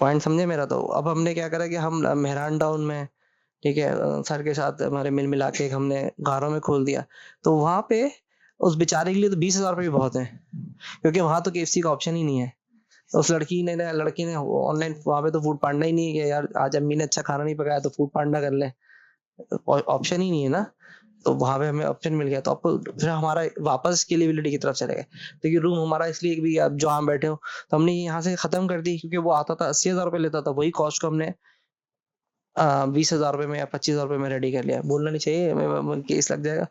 पॉइंट समझे मेरा? तो अब हमने क्या करा कि हम मेहरान टाउन में, ठीक है, सर के साथ हमारे मिल मिला के एक हमने गारों में खोल दिया। तो वहाँ पे उस बेचारे के लिए तो ₹20,000 भी बहुत हैं, क्योंकि वहाँ तो केएफसी का ऑप्शन ही नहीं है। तो उस लड़की ने ऑनलाइन वहाँ पे तो फूड पांडा ही नहीं है कि यार आज अम्मी ने अच्छा खाना नहीं पकाया तो फूड पांडा कर लें। ऑप्शन ही नहीं है ना। तो वहाँ पे हमें ऑप्शन मिल गया, तो आपको फिर हमारा वापस स्केलेबिलिटी की तरफ चले गए। तो ये रूम हमारा इसलिए भी, आप जो आप बैठे हो, तो हमने ये यहाँ से खत्म कर दी, क्योंकि वो आता था ₹80,000 लेता था, वही कॉस्ट को हमने ₹20,000 में या ₹25,000 में रेडी कर लिया। बोलना नहीं चाहिए, केस लग जाएगा।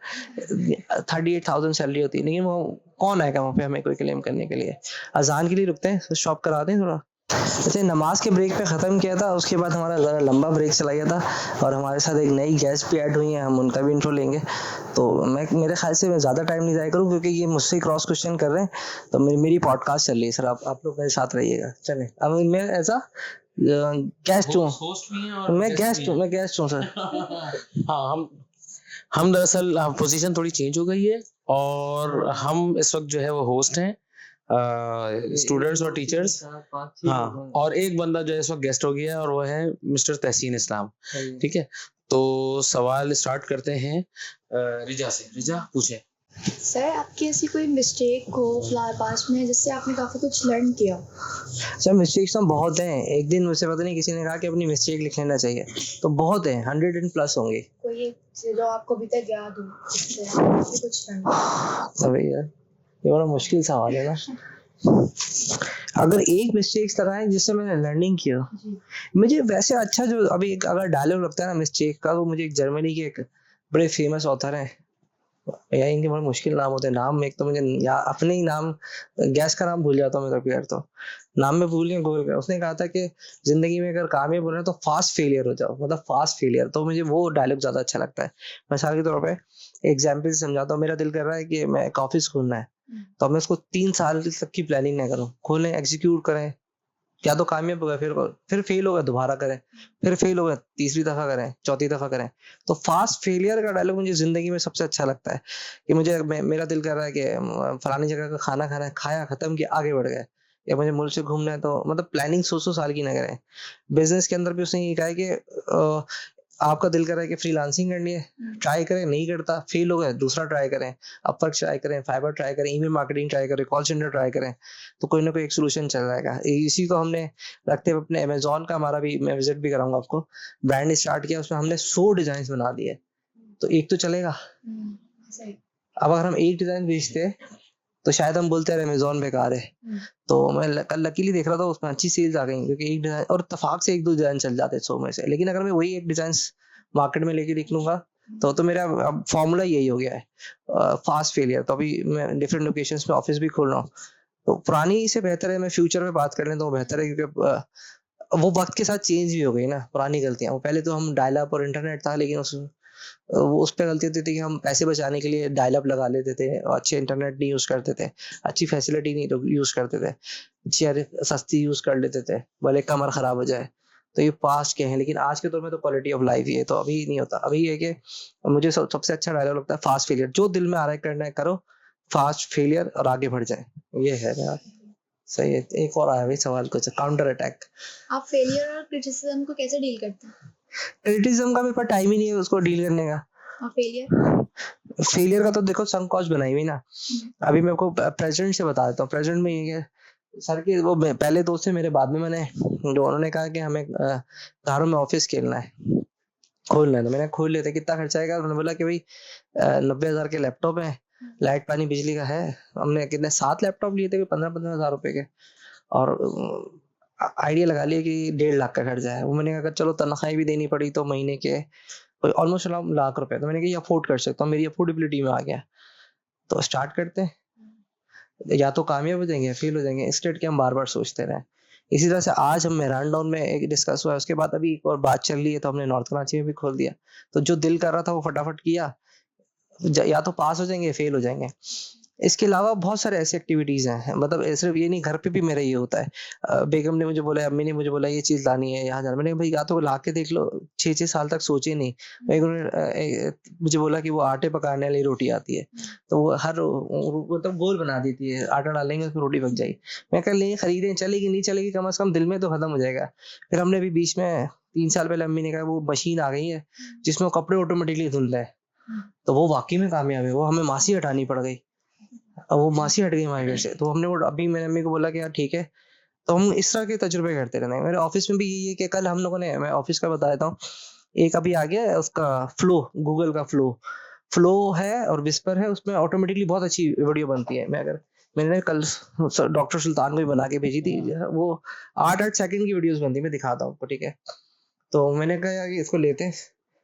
38,000 सैलरी होती है, लेकिन वो कौन आएगा वहाँ पे हमें कोई क्लेम करने के लिए? अजान के लिए रुकते हैं, तो शॉप करा दें थोड़ा। अच्छा, नमाज के ब्रेक पे ख़त्म किया था, उसके बाद हमारा ज़रा लंबा ब्रेक चला गया था, और हमारे साथ एक नई गेस्ट भी ऐड हुई हैं, हम उनका भी इंट्रो लेंगे। तो मेरे ख्याल से मैं ज़्यादा टाइम नहीं ज़ाया करूँ, क्योंकि ये मुझसे क्रॉस क्वेश्चन कर रहे हैं, तो मेरी पॉडकास्ट चल रही है सर, आप लोग मेरे साथ रहिएगा। चलें, अब मैं ऐसा गेस्ट हूँ, होस्ट भी हैं और मैं गेस्ट भी गेस्ट हूँ सर। हैं। हाँ, हम दरअसल पोजीशन थोड़ी चेंज हो गई है और हम इस वक्त जो है वो होस्ट हैं, स्टूडेंट्स और टीचर्स। हाँ, और एक बंदा जो है इस वक्त गेस्ट हो गया है, और वो है मिस्टर तहसीन इस्लाम। ठीक है, तो सवाल स्टार्ट करते हैं रिजा से। रिजा पूछे। सर, आपकी ऐसी कोई मिस्टेक हो फिलहाल पास्ट में जिससे आपने काफ़ी कुछ लर्न किया हो? सर, मिस्टेक्स तो बहुत हैं। एक दिन मुझसे पता नहीं किसी ने कहा कि अपनी मिस्टेक लिख लेना चाहिए, तो बहुत हैं, 100+ होंगे। कोई एक चीज़ जो आपको अभी तक याद हो, जिससे आपने कुछ लर्न किया? अबे यार, ये बड़ा मुश्किल सवाल है ना। अगर एक मिस्टेक्स लगाएं जिससे मैंने लर्निंग किया, मुझे वैसे अच्छा जो अभी एक अगर डायलॉग लगता है ना मिस्टेक का, वो मुझे एक जर्मनी के एक बड़े फेमस ऑथर हैं, या इनके बड़े मुश्किल नाम होते हैं। नाम एक तो मुझे या अपने ही नाम, गैस का नाम भूल जाता हूँ मैं कभी यार, तो नाम में भूल गया, गूगल का। उसने कहा था कि जिंदगी में अगर कामयाब होना है तो फास्ट फेलियर हो जाओ, मतलब फास्ट फेलियर। तो मुझे वो डायलॉग ज्यादा अच्छा लगता है। मिसाल के तौर पे एग्जाम्पल से समझाता हूँ। मेरा दिल कर रहा है कि मैं एक ऑफिस खोलना है, तो मैं उसको 3 साल तक की प्लानिंग ना करूँ, खोलें, एग्जीक्यूट करें, या तो कामयाब हो गए, फिर फेल हो गए, दोबारा करें, फिर फेल हो गए, तीसरी दफा करें, चौथी दफा करें। तो फास्ट फेलियर का डायलॉग मुझे जिंदगी में सबसे अच्छा लगता है, कि मेरा दिल कर रहा है कि फलानी जगह का खाना खाना है, खाया, खत्म किया, आगे बढ़ गए। या मुझे मुल्क से घूमना है, तो मतलब प्लानिंग 100 साल की ना करें। बिजनेस के अंदर भी उसने ये कहा है कि आपका दिल कर रहा है कि फ्रीलांसिंग करनी है, ट्राई करें, नहीं करता, फेल हो गए, दूसरा ट्राई करें, अपवर्क ट्राई करें, फाइबर ट्राई करें, ईमेल मार्केटिंग ट्राई करें, कॉल सेंटर ट्राई करें, तो कोई ना कोई एक सोल्यूशन चल जाएगा। इसी को हमने रखते हुए अपने अमेजोन का, हमारा भी, मैं विजिट भी कराऊंगा आपको, ब्रांड स्टार्ट किया, उसमें हमने 100 डिजाइन बना दिए, तो एक तो चलेगा। सही। अब अगर हम एक डिजाइन बेचते तो शायद हम बोलते हैं अमेजोन बेकार है। तो मैं कल लकीली देख रहा था, उसमें अच्छी सेल्स आ गई, क्योंकि एक डिजाइन, और इत्तेफाक से 1-2 डिजाइन चल जाते 100 में से। लेकिन अगर मैं वही एक डिजाइन मार्केट में लेके निकलूंगा, तो मेरा अब फॉर्मूला यही हो गया है, फास्ट फेलियर। तो अभी मैं डिफरेंट लोकेशंस में ऑफिस भी खोल रहा हूँ, तो पुरानी से बेहतर है मैं फ्यूचर में बात कर लें तो वो बेहतर है, क्योंकि वो वक्त के साथ चेंज भी हो गई ना। पुरानी गलतियां, वो पहले तो हम डायल अप और इंटरनेट था, लेकिन वो उस पे गलती होती थी कि हम पैसे बचाने के लिए डायल अप लगा लेते थे, और अच्छे इंटरनेट नहीं यूज करते थे, अच्छी फैसिलिटी नहीं यूज करते थे, चेयर सस्ती यूज कर लेते थे, भले कमर खराब हो जाए। तो ये पास्ट के हैं, लेकिन आज के दौर में तो क्वालिटी ऑफ लाइफ ही है, तो अभी नहीं होता। अभी ये कि मुझे सबसे अच्छा डायलॉग लगता है फास्ट फेलियर। जो दिल में आ रहा है करना है करो, फास्ट फेलियर, और आगे बढ़ जाए। ये है मेरा। सही है। एक और आया भाई सवाल, कुछ काउंटर अटैक। आप फेलियर और क्रिटिसिज्म को कैसे डील करते हैं? क्रिटिसिज्म का मेरे पास टाइम ही नहीं है उसको डील करने का। और फेलियर? फेलियर का तो देखो सम कॉस्ट बनाई हुई ना। अभी मैं आपको प्रेजेंट से बता देता हूँ। प्रेजेंट में ये सर के वो पहले दोस्त थे मेरे, बाद में मैंने, जो उन्होंने कहा कि हमें घरों में ऑफिस खोलना है, तो मैंने खोल लेते। कितना खर्चा आएगा? उन्होंने बोला कि भाई 90,000 के लैपटॉप है, लाइट पानी बिजली का है। हमने कितने 7 लैपटॉप लिए थे 15-15 हजार रुपए के, और आइडिया लगा लिया कि 1.5 लाख का खर्चा है। वो मैंने कहा चलो तनख्वाही भी देनी पड़ी तो महीने के ऑलमोस्ट लाख रुपए। तो मैंने कहा ये अफोर्ड कर सकता हूँ, मेरी अफोर्डेबिलिटी में आ गया, तो स्टार्ट करते हैं। या तो कामयाब हो जाएंगे, फेल हो जाएंगे, स्टेट के हम बार बार सोचते रहे। इसी तरह से आज हम मेहरान डाउन में एक डिस्कस हुआ है, उसके बाद अभी एक और बात चल रही है, तो हमने नॉर्थ कराची में भी खोल दिया। तो जो दिल कर रहा था वो फटाफट किया, या तो पास हो जाएंगे, फेल हो जाएंगे। इसके अलावा बहुत सारे ऐसी एक्टिविटीज हैं, मतलब सिर्फ ये नहीं, घर पे भी मेरा ये होता है। बेगम ने मुझे बोला, अम्मी ने मुझे बोला ये चीज लानी है, यहाँ जाना। मैंने कहा भाई या तो ला के देख लो, 6 साल तक सोचे नहीं। मुझे बोला कि वो आटे पकाने वाली रोटी आती है, तो वो मतलब गोल बना देती है, आटा डालेंगे उसमें रोटी पक जाएगी। मैं कह लेंगे खरीदें, चलेगी नहीं चलेगी, कम से कम दिल में तो खत्म हो जाएगा। फिर हमने भी बीच में 3 साल पहले अम्मी ने कहा वो मशीन आ गई है जिसमें वो कपड़े ऑटोमेटिकली धुलता है, तो वो वाकई में कामयाब है। वो हमें मासी हटानी पड़ गई, अब वो मासी हट गई हमारे घर से, तो हमने वो अभी मैंने अम्मी को बोला कि यार ठीक है। तो हम इस तरह के तजुर्बे करते रहते हैं। मेरे ऑफिस में भी यही है कि कल हम लोगों ने, मैं ऑफिस का बता देता हूँ, एक अभी आ गया है उसका फ्लो, गूगल का फ्लो है और विस्पर है, उसमें ऑटोमेटिकली बहुत अच्छी वीडियो बनती है। मैंने कल डॉक्टर सुल्तान को भी बना के भेजी थी, वो 8-8 सेकंड की वीडियोस बनती है, मैं दिखाता हूँ आपको, ठीक है। तो मैंने कहा कि इसको लेते हैं,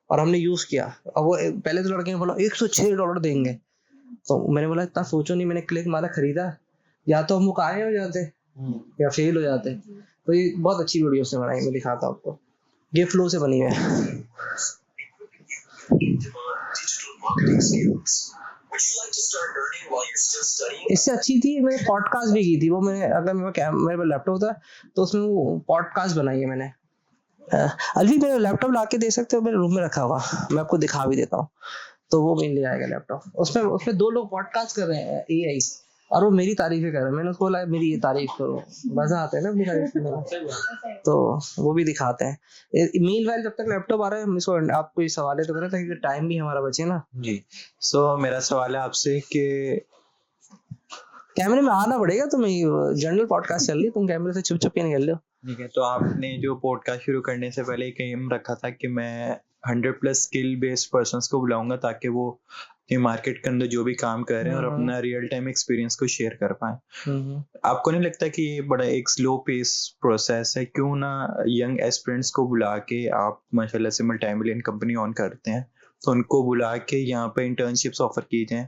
और हमने यूज किया। अब वो पहले तो लड़के ने बोला $106 देंगे, तो मैंने बोला इतना सोचो नहीं, मैंने क्लिक मारा, खरीदा। या तो हम वो कामयाब हो जाते या फेल हो जाते। तो ये बहुत अच्छी वीडियो से बनाई, मैं दिखाता हूँ आपको, ये फ्लो से बनी है। इससे अच्छी थी, मैंने पॉडकास्ट भी की थी। वो मैंने, अगर मेरे पास लैपटॉप था तो उसमें वो पॉडकास्ट बनाई है मैंने। अलवी मेरा लैपटॉप ला के दे सकते हो, मेरे रूम में रखा हुआ, मैं आपको दिखा भी देता हूँ। तो वो मिल जाएगा लैपटॉप। उसमें 2 लोग पॉडकास्ट कर रहे हैं एआई, और वो मेरी तारीफें कर रहे हैं। मैंने उसको बोला मेरी ये तारीफ करो, मजा आता है ना अपनी तारीफ करने। तो वो भी दिखाते हैं। मील वाइल जब तक लैपटॉप आ रहा है, हम इसको, आप कोई सवाल है तो करें ताकि टाइम भी हमारा बचे ना। जी, सो मेरा सवाल है आपसे कि कैमरे में आना पड़ेगा तुम्हें, जनरल पॉडकास्ट चल रही है, तुम कैमरे से छुप छुप के निकल लो। ठीक है, तो आपने जो पॉडकास्ट शुरू करने से पहले एक एम रखा था कि मैं 100+ स्किल बेस्ड पर्सन्स को बुलाऊंगा ताकि वो अपनी मार्केट के अंदर जो भी काम कर रहे हैं और अपना रियल टाइम एक्सपीरियंस को शेयर कर पाए। आपको नहीं लगता कि ये बड़ा एक स्लो पेस प्रोसेस है? क्यों ना यंग एस्पिरेंट्स को बुला के, आप माशाल्लाह से मल्टीमिलियन कंपनी ऑन करते हैं, तो उनको बुला के यहाँ पे इंटर्नशिप्स ऑफर की जाए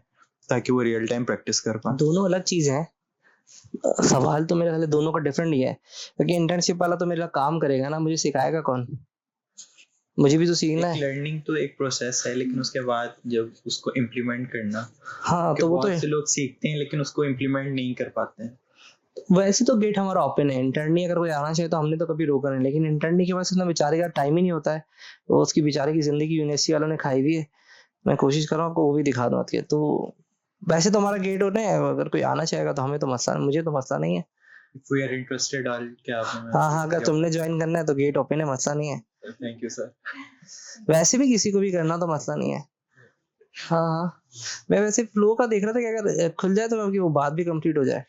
ताकि वो रियल टाइम प्रैक्टिस कर पाए? दोनों अलग चीजें हैं। सवाल तो मेरे ख्याल दोनों का डिफरेंट ही है, क्योंकि इंटर्नशिप वाला तो मेरा काम करेगा ना, मुझे सिखाएगा कौन? मुझे भी तो सीखना है। लर्निंग तो एक प्रोसेस है, लेकिन उसके बाद जब उसको इम्प्लीमेंट करना, हाँ तो वो तो बहुत से लोग सीखते हैं लेकिन उसको इम्प्लीमेंट नहीं कर पाते हैं। वैसे तो गेट हमारा ओपन है, इंटर्नी अगर कोई आना चाहिए तो हमने तो कभी रोका नहीं, लेकिन इंटर्नी के पास इतना बेचारे का टाइम ही नहीं होता है। वो उसकी बेचारे की जिंदगी यूनिवर्सिटी वालों ने खाई हुई है। मैं कोशिश कर रहा हूँ आपको वो भी दिखा दूँ। तो वैसे तो हमारा गेट ओपन है, अगर कोई आना चाहेगा तो हमें तो मसला, मुझे तो मसला नहीं है। If we are interested, क्या आपने? हाँ, अगर तुमने ज्वाइन करना है तो गेट ओपन है, मसला नहीं है। Thank you sir. वैसे भी किसी को भी करना तो मसला नहीं है। हाँ, मैं वैसे फ्लो का देख रहा था कि अगर खुल जाए तो वो बात भी कंप्लीट हो जाए।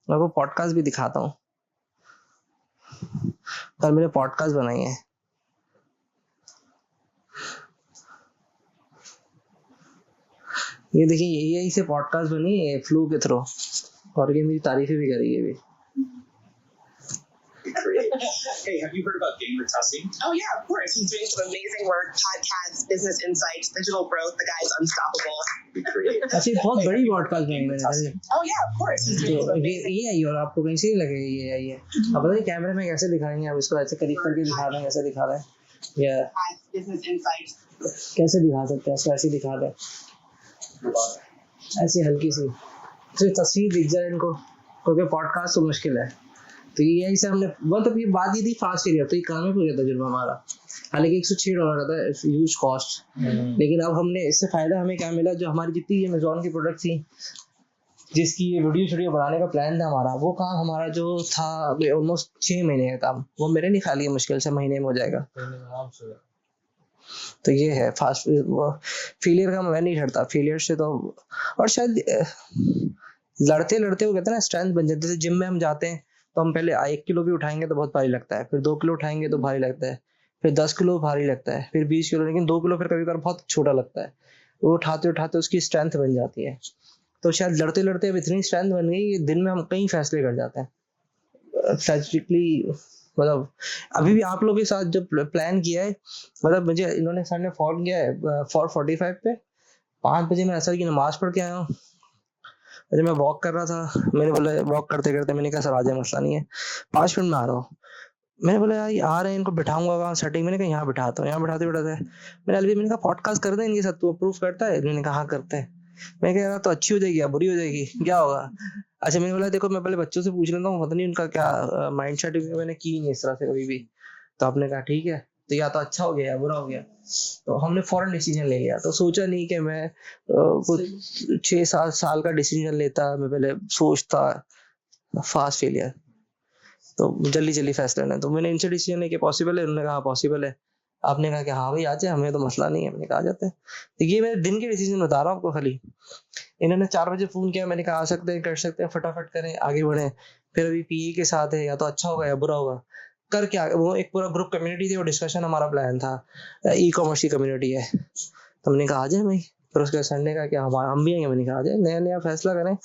मैं वो पॉडकास्ट भी दिखाता हूँ, कल मैंने पॉडकास्ट बनाई है। ये देखिए, यही से पॉडकास्ट बनी है फ्लो के थ्रू, और ये मेरी तारीफें भी करी है अभी। Hey, have you heard about Gamer Tussing? Oh yeah, of course. He's doing some amazing work, podcasts, business insights, digital growth. The guy's unstoppable. अच्छा, बहुत बड़ी पॉडकास्ट बनी मैंने। Oh yeah, of course. He's doing some amazing. ये आई, और आपको कहीं से लगे ये आई है? अब बताइए कैमरे में कैसे दिखाएंगे आप इसको? ऐसे करीब करके दिखा रहे हैं, ऐसे दिखा रहे हैं, या Business insights. कैसे दिखा सकते हैं? ऐसे दिखा रहे हैं, ऐसी हल्की सी सिर्फ तस्वीर दिख जाए इनको, क्योंकि पॉडकास्ट तो मुश्किल है। तो ये ऐसे हमने, मतलब ये बात ये थी फास्ट एरिया, तो ये कामयाब हो गया तजुर्बा हमारा। हालांकि $106 का था, ह्यूज कॉस्ट, लेकिन अब हमने इससे फायदा हमें क्या मिला, जो हमारी जितनी अमेज़न की प्रोडक्ट थी, जिसकी ये वीडियो बनाने का प्लान था हमारा, वो काम हमारा जो था ऑलमोस्ट 6 महीने का काम, वो मेरे नहीं खाली मुश्किल से महीने में हो जाएगा। तो ये है फास्ट फेलियर का मैं नहीं डरता, फेलियर से तो। और शायद लड़ते लड़ते वो कहते हैं ना स्ट्रेंथ बन जाती है। जैसे जिम में हम जाते हैं तो हम पहले 1 किलो भी उठाएंगे तो बहुत भारी लगता है, फिर 2 किलो उठाएंगे तो भारी लगता है, फिर 10 किलो भारी लगता है, फिर 20 किलो, लेकिन 2 किलो फिर कभी कभार बहुत छोटा लगता है। वो उठाते उठाते उसकी स्ट्रेंथ बन जाती है। तो शायद लड़ते लड़ते अब इतनी स्ट्रेंथ बन गई, दिन में हम कई फैसले कर जाते हैं। स्ट्रेटेजिकली मतलब अभी भी आप लोगों के साथ जब प्लान किया है, मतलब मुझे इन्होंने सर ने फोन किया है 4:45 पे, 5 बजे मैं असर की नमाज पढ़ के आया हूँ। अरे मैं वॉक कर रहा था, मैंने बोला वॉक करते करते मैंने कहा सर आ जाए, मसला नहीं है, 5 मिनट में आ रहा हूँ। मैंने बोला यार ये आ रहे हैं, इनको बिठाऊंगा कहाँ सेटिंग, मैंने कहा यहाँ बिठाता हूँ। यहाँ बिठाते बिठाते मैंने अलवी, मैंने कहा पॉडकास्ट कर दें इनके साथ, तू अप्रूव करता है? मैंने कहा हाँ करते हैं। मैं कह रहा तो अच्छी हो जाएगी या बुरी हो जाएगी, क्या होगा? अच्छा मैंने बोला देखो मैं पहले बच्चों से पूछ लेता हूँ, पता नहीं उनका क्या माइंड सेट, मैंने की नहीं इस तरह से कभी भी। तो आपने कहा ठीक है, तो या तो अच्छा हो गया या बुरा हो गया। तो हमने फौरन डिसीजन ले लिया, तो सोचा नहीं कि मैं कुछ 6-7 साल का डिसीजन लेता, मैं पहले सोचता, फास्ट फेलियर। तो जल्दी जल्दी फैसला लेना, तो मैंने इनसे डिसीजन लेके पॉसिबल है, उन्होंने कहा पॉसिबल है। आपने कहा कि हाँ भाई आ जाए, हमें तो मसला नहीं है, मैंने कहा आ जाते हैं। तो ये मैं दिन के डिसीजन बता रहा हूँ आपको खाली। इन्होंने 4 बजे फोन किया, मैंने कहा आ सकते हैं, कर सकते हैं, फटाफट करें आगे बढ़े। फिर अभी पीई के साथ है, या तो अच्छा होगा या बुरा होगा। कर क्या, वो एक पूरा ग्रुप कम्युनिटी थी, वो डिस्कशन हमारा प्लान था, ई कॉमर्स की कम्युनिटी है। तो हमने कहा आ जाए भाई। फिर उसके संडे का क्या हम भी आएंगे, मैंने कहा आ जाए, नया नया फैसला करें।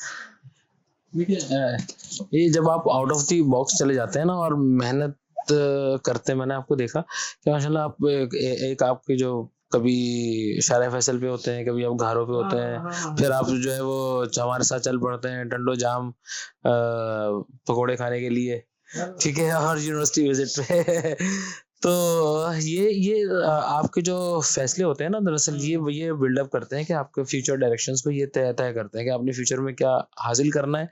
ये जब आप आउट ऑफ द बॉक्स चले जाते हैं ना और मेहनत करते हैं, मैंने आपको देखा कि माशाल्लाह आप एक आपके जो कभी शारा फैसल पे होते हैं, कभी आप घरों पे होते हैं, फिर आप जो है वो हमारे साथ चल पड़ते हैं टंडो जाम पकोड़े खाने के लिए, ठीक है, और यूनिवर्सिटी विजिट पे। तो ये आपके जो फैसले होते हैं ना, दरअसल ये बिल्डअप करते हैं कि आपके फ्यूचर डायरेक्शंस को ये तय तय करते हैं कि आपने फ्यूचर में क्या हासिल करना है।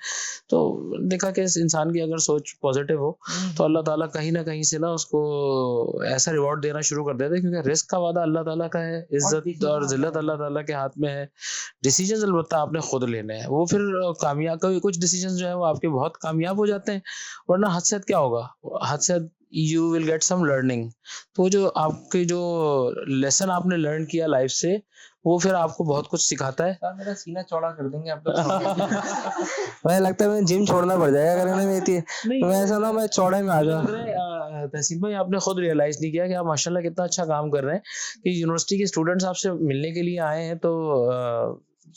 तो देखा कि इस इंसान की अगर सोच पॉजिटिव हो तो अल्लाह ताला कहीं ना कहीं से ना उसको ऐसा रिवॉर्ड देना शुरू कर देते हैं, क्योंकि रिस्क का वादा अल्लाह ताला का है, इज्जत और जिल्लत अल्लाह ताला के हाथ में है। डिसीजंस अलबत्ता आपने खुद लेने हैं, वो फिर कामयाब, कभी कुछ डिसीजंस जो है वो आपके बहुत कामयाब हो जाते हैं, वरना हद से हद क्या होगा, हद से हद you will get some learning. तो जो आपके जो लेसन आपने लर्न किया लाइफ से, वो फिर आपको बहुत कुछ सिखाता है। यार मेरा सीना चौड़ा कर देंगे आप लोग। मुझे लगता है मैं जिम छोड़ना पड़ जाएगा अगर इन्हें देती है। मैं ऐसा ना मैं चौड़े में आ मुझे जाऊं। लग रहा है तहसीन भाई आपने खुद रियलाइज नहीं किया कि आप माशाल्लाह कितना अच्छा काम कर रहे हैं, कि यूनिवर्सिटी के स्टूडेंट्स आपसे मिलने के लिए आए हैं। तो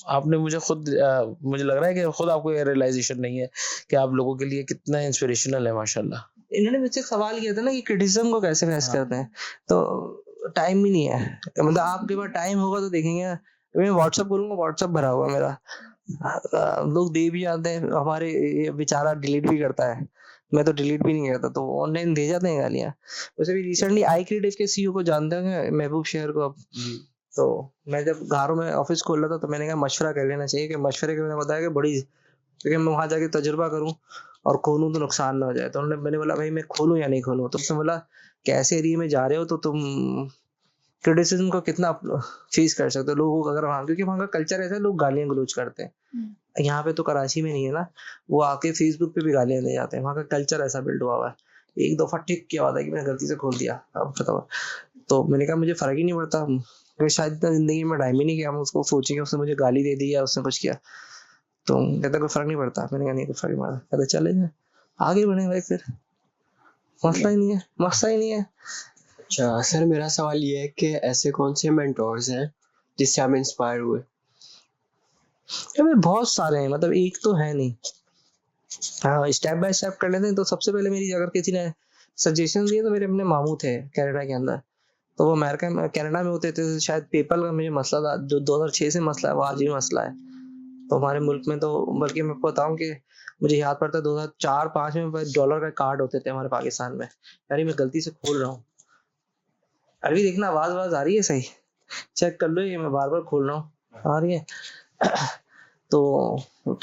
आपने मुझे लग रहा है कि खुद आपको ये रियलाइजेशन नहीं है कि आप लोगों के लिए कितना इंस्पिरेशनल है माशाल्लाह। इन्होंने मुझसे सवाल किया था ना कि क्रिटिसिज्म को कैसे फेस करते हैं, तो टाइम ही नहीं है। मतलब आपके पास टाइम होगा तो देखेंगे। मैं व्हाट्सअप करूंगा, व्हाट्सअप भरा हुआ मेरा, लोग दे भी जाते हैं, हमारे ये बेचारा डिलीट भी करता है, मैं तो डिलीट भी नहीं करता, तो ऑनलाइन दे जाते हैं गालियां। वैसे भी रिसेंटली आई क्रिएटिव के सीईओ को जानते होंगे, महबूब शहर को आप। तो मैं जब घरों में ऑफिस खोल रहा था, तो मैंने कहा मशवरा कर लेना चाहिए, कि मशवरे के मैंने बताया कि बड़ी, क्योंकि मैं वहां जाके तजुर्बा करूं और खोलूं तो नुकसान ना हो जाए। तो मैंने बोला भाई मैं खोलूं या नहीं खोलूं, तो उसने बोला कैसे एरिया में जा रहे हो तो तुम क्रिटिसिज्म को कितना फेस कर सकते हो लोगों को, अगर वहाँ, क्योंकि वहाँ का कल्चर ऐसा है, लोग गालियां गलौज करते हैं। यहाँ पे तो कराची में नहीं है ना, वो आके फेसबुक पे भी गालियां दे जाते हैं, वहाँ का कल्चर ऐसा बिल्ड हुआ है। एक दफा ठीक किया हुआ था कि मैंने गलती से खोल दिया, अब बताओ। तो मैंने कहा मुझे फर्क ही नहीं पड़ता, क्योंकि शायद इतना जिंदगी में टाइम ही नहीं किया हम उसको सोचेंगे उसने मुझे गाली दे दी या उसने कुछ किया। तो कहता कोई फर्क नहीं पड़ता, मैंने कहा नहीं कोई फर्क नहीं पड़ता, कहता चले जाए आगे बढ़े भाई, फिर मसला ही नहीं है, मसला ही नहीं है। अच्छा सर, मेरा सवाल ये है कि ऐसे कौन से मेंटोर्स हैं जिससे आप इंस्पायर हुए? अबे बहुत सारे हैं, मतलब एक तो है नहीं। हाँ स्टेप बाय स्टेप कर लेते हैं। तो सबसे पहले मेरी अगर किसी ने सजेशन दिए तो मेरे अपने मामू थे कनाडा के अंदर, तो वो अमेरिका में कनाडा में होते थे, शायद पेपल का मुझे मसला था जो 2006 से मसला है, वो आज भी मसला है। तो हमारे मुल्क में तो, बल्कि मैं आपको बताऊं कि मुझे याद पड़ता है 2004-5 में डॉलर का कार्ड होते थे हमारे पाकिस्तान में। यार मैं गलती से खोल रहा हूँ, अभी देखना आवाज आ रही है सही, चेक कर लो, ये मैं बार बार खोल रहा हूँ, आ रही है। तो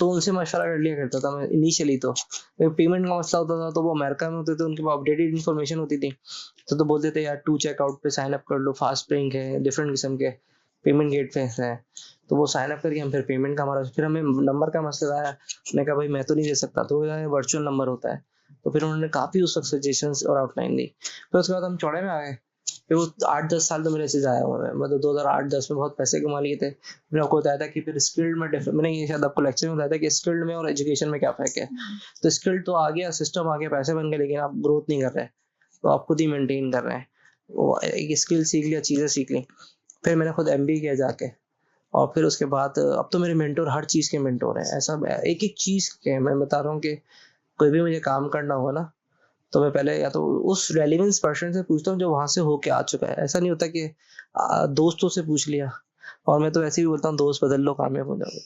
उनसे मशवरा कर लिया करता था मैं इनिशियली। तो पेमेंट का मसला होता था, तो वो अमेरिका में होते थे, उनके पास अपडेटेड इन्फॉर्मेशन होती थी, तो बोलते थे यार 2 चेकआउट पे साइन अप कर लो, फास्ट पेइंग है, डिफरेंट किस्म के पेमेंट गेट पे है। तो वो साइन अप करके हम फिर पेमेंट का हमारा, फिर हमें नंबर का मसला आया, मैंने कहा भाई मैं तो नहीं दे सकता, तो वर्चुअल नंबर होता है। तो फिर उन्होंने काफी उस वक्त सजेशंस और आउटलाइन दी। फिर उसके बाद हम चौड़े में आ गए। फिर वो 8-10 साल तो मेरे से जाया हुआ है, मतलब 2008-10 में बहुत पैसे कमा लिए थे। मैंने आपको बताया था कि फिर स्किल्ड में मैंने ये शायद आपको लेक्चर में बताया था कि स्किल्ड में और एजुकेशन में क्या फर्क है। तो स्किल्ड तो आ गया, सिस्टम आ गया, पैसे बन गए, लेकिन आप ग्रोथ नहीं कर रहे, तो आप खुद ही मेंटेन कर रहे हैं। वो एक स्किल सीख लिया, चीज़ें सीख ली। फिर मैंने खुद MBA किया जाके, और फिर उसके बाद अब तो मेरे मेंटोर हर चीज़ के मेंटोर हैं। ऐसा एक एक चीज़ के मैं बता रहा हूँ कि कोई भी मुझे काम करना होगा ना, तो मैं पहले या तो उस रेलिवेंस पर्सन से पूछता हूँ जो वहां से होके आ चुका है। ऐसा नहीं होता कि दोस्तों से पूछ लिया, और मैं तो वैसे भी बोलता हूँ दोस्त बदल लो कामयाब हो जाओगे।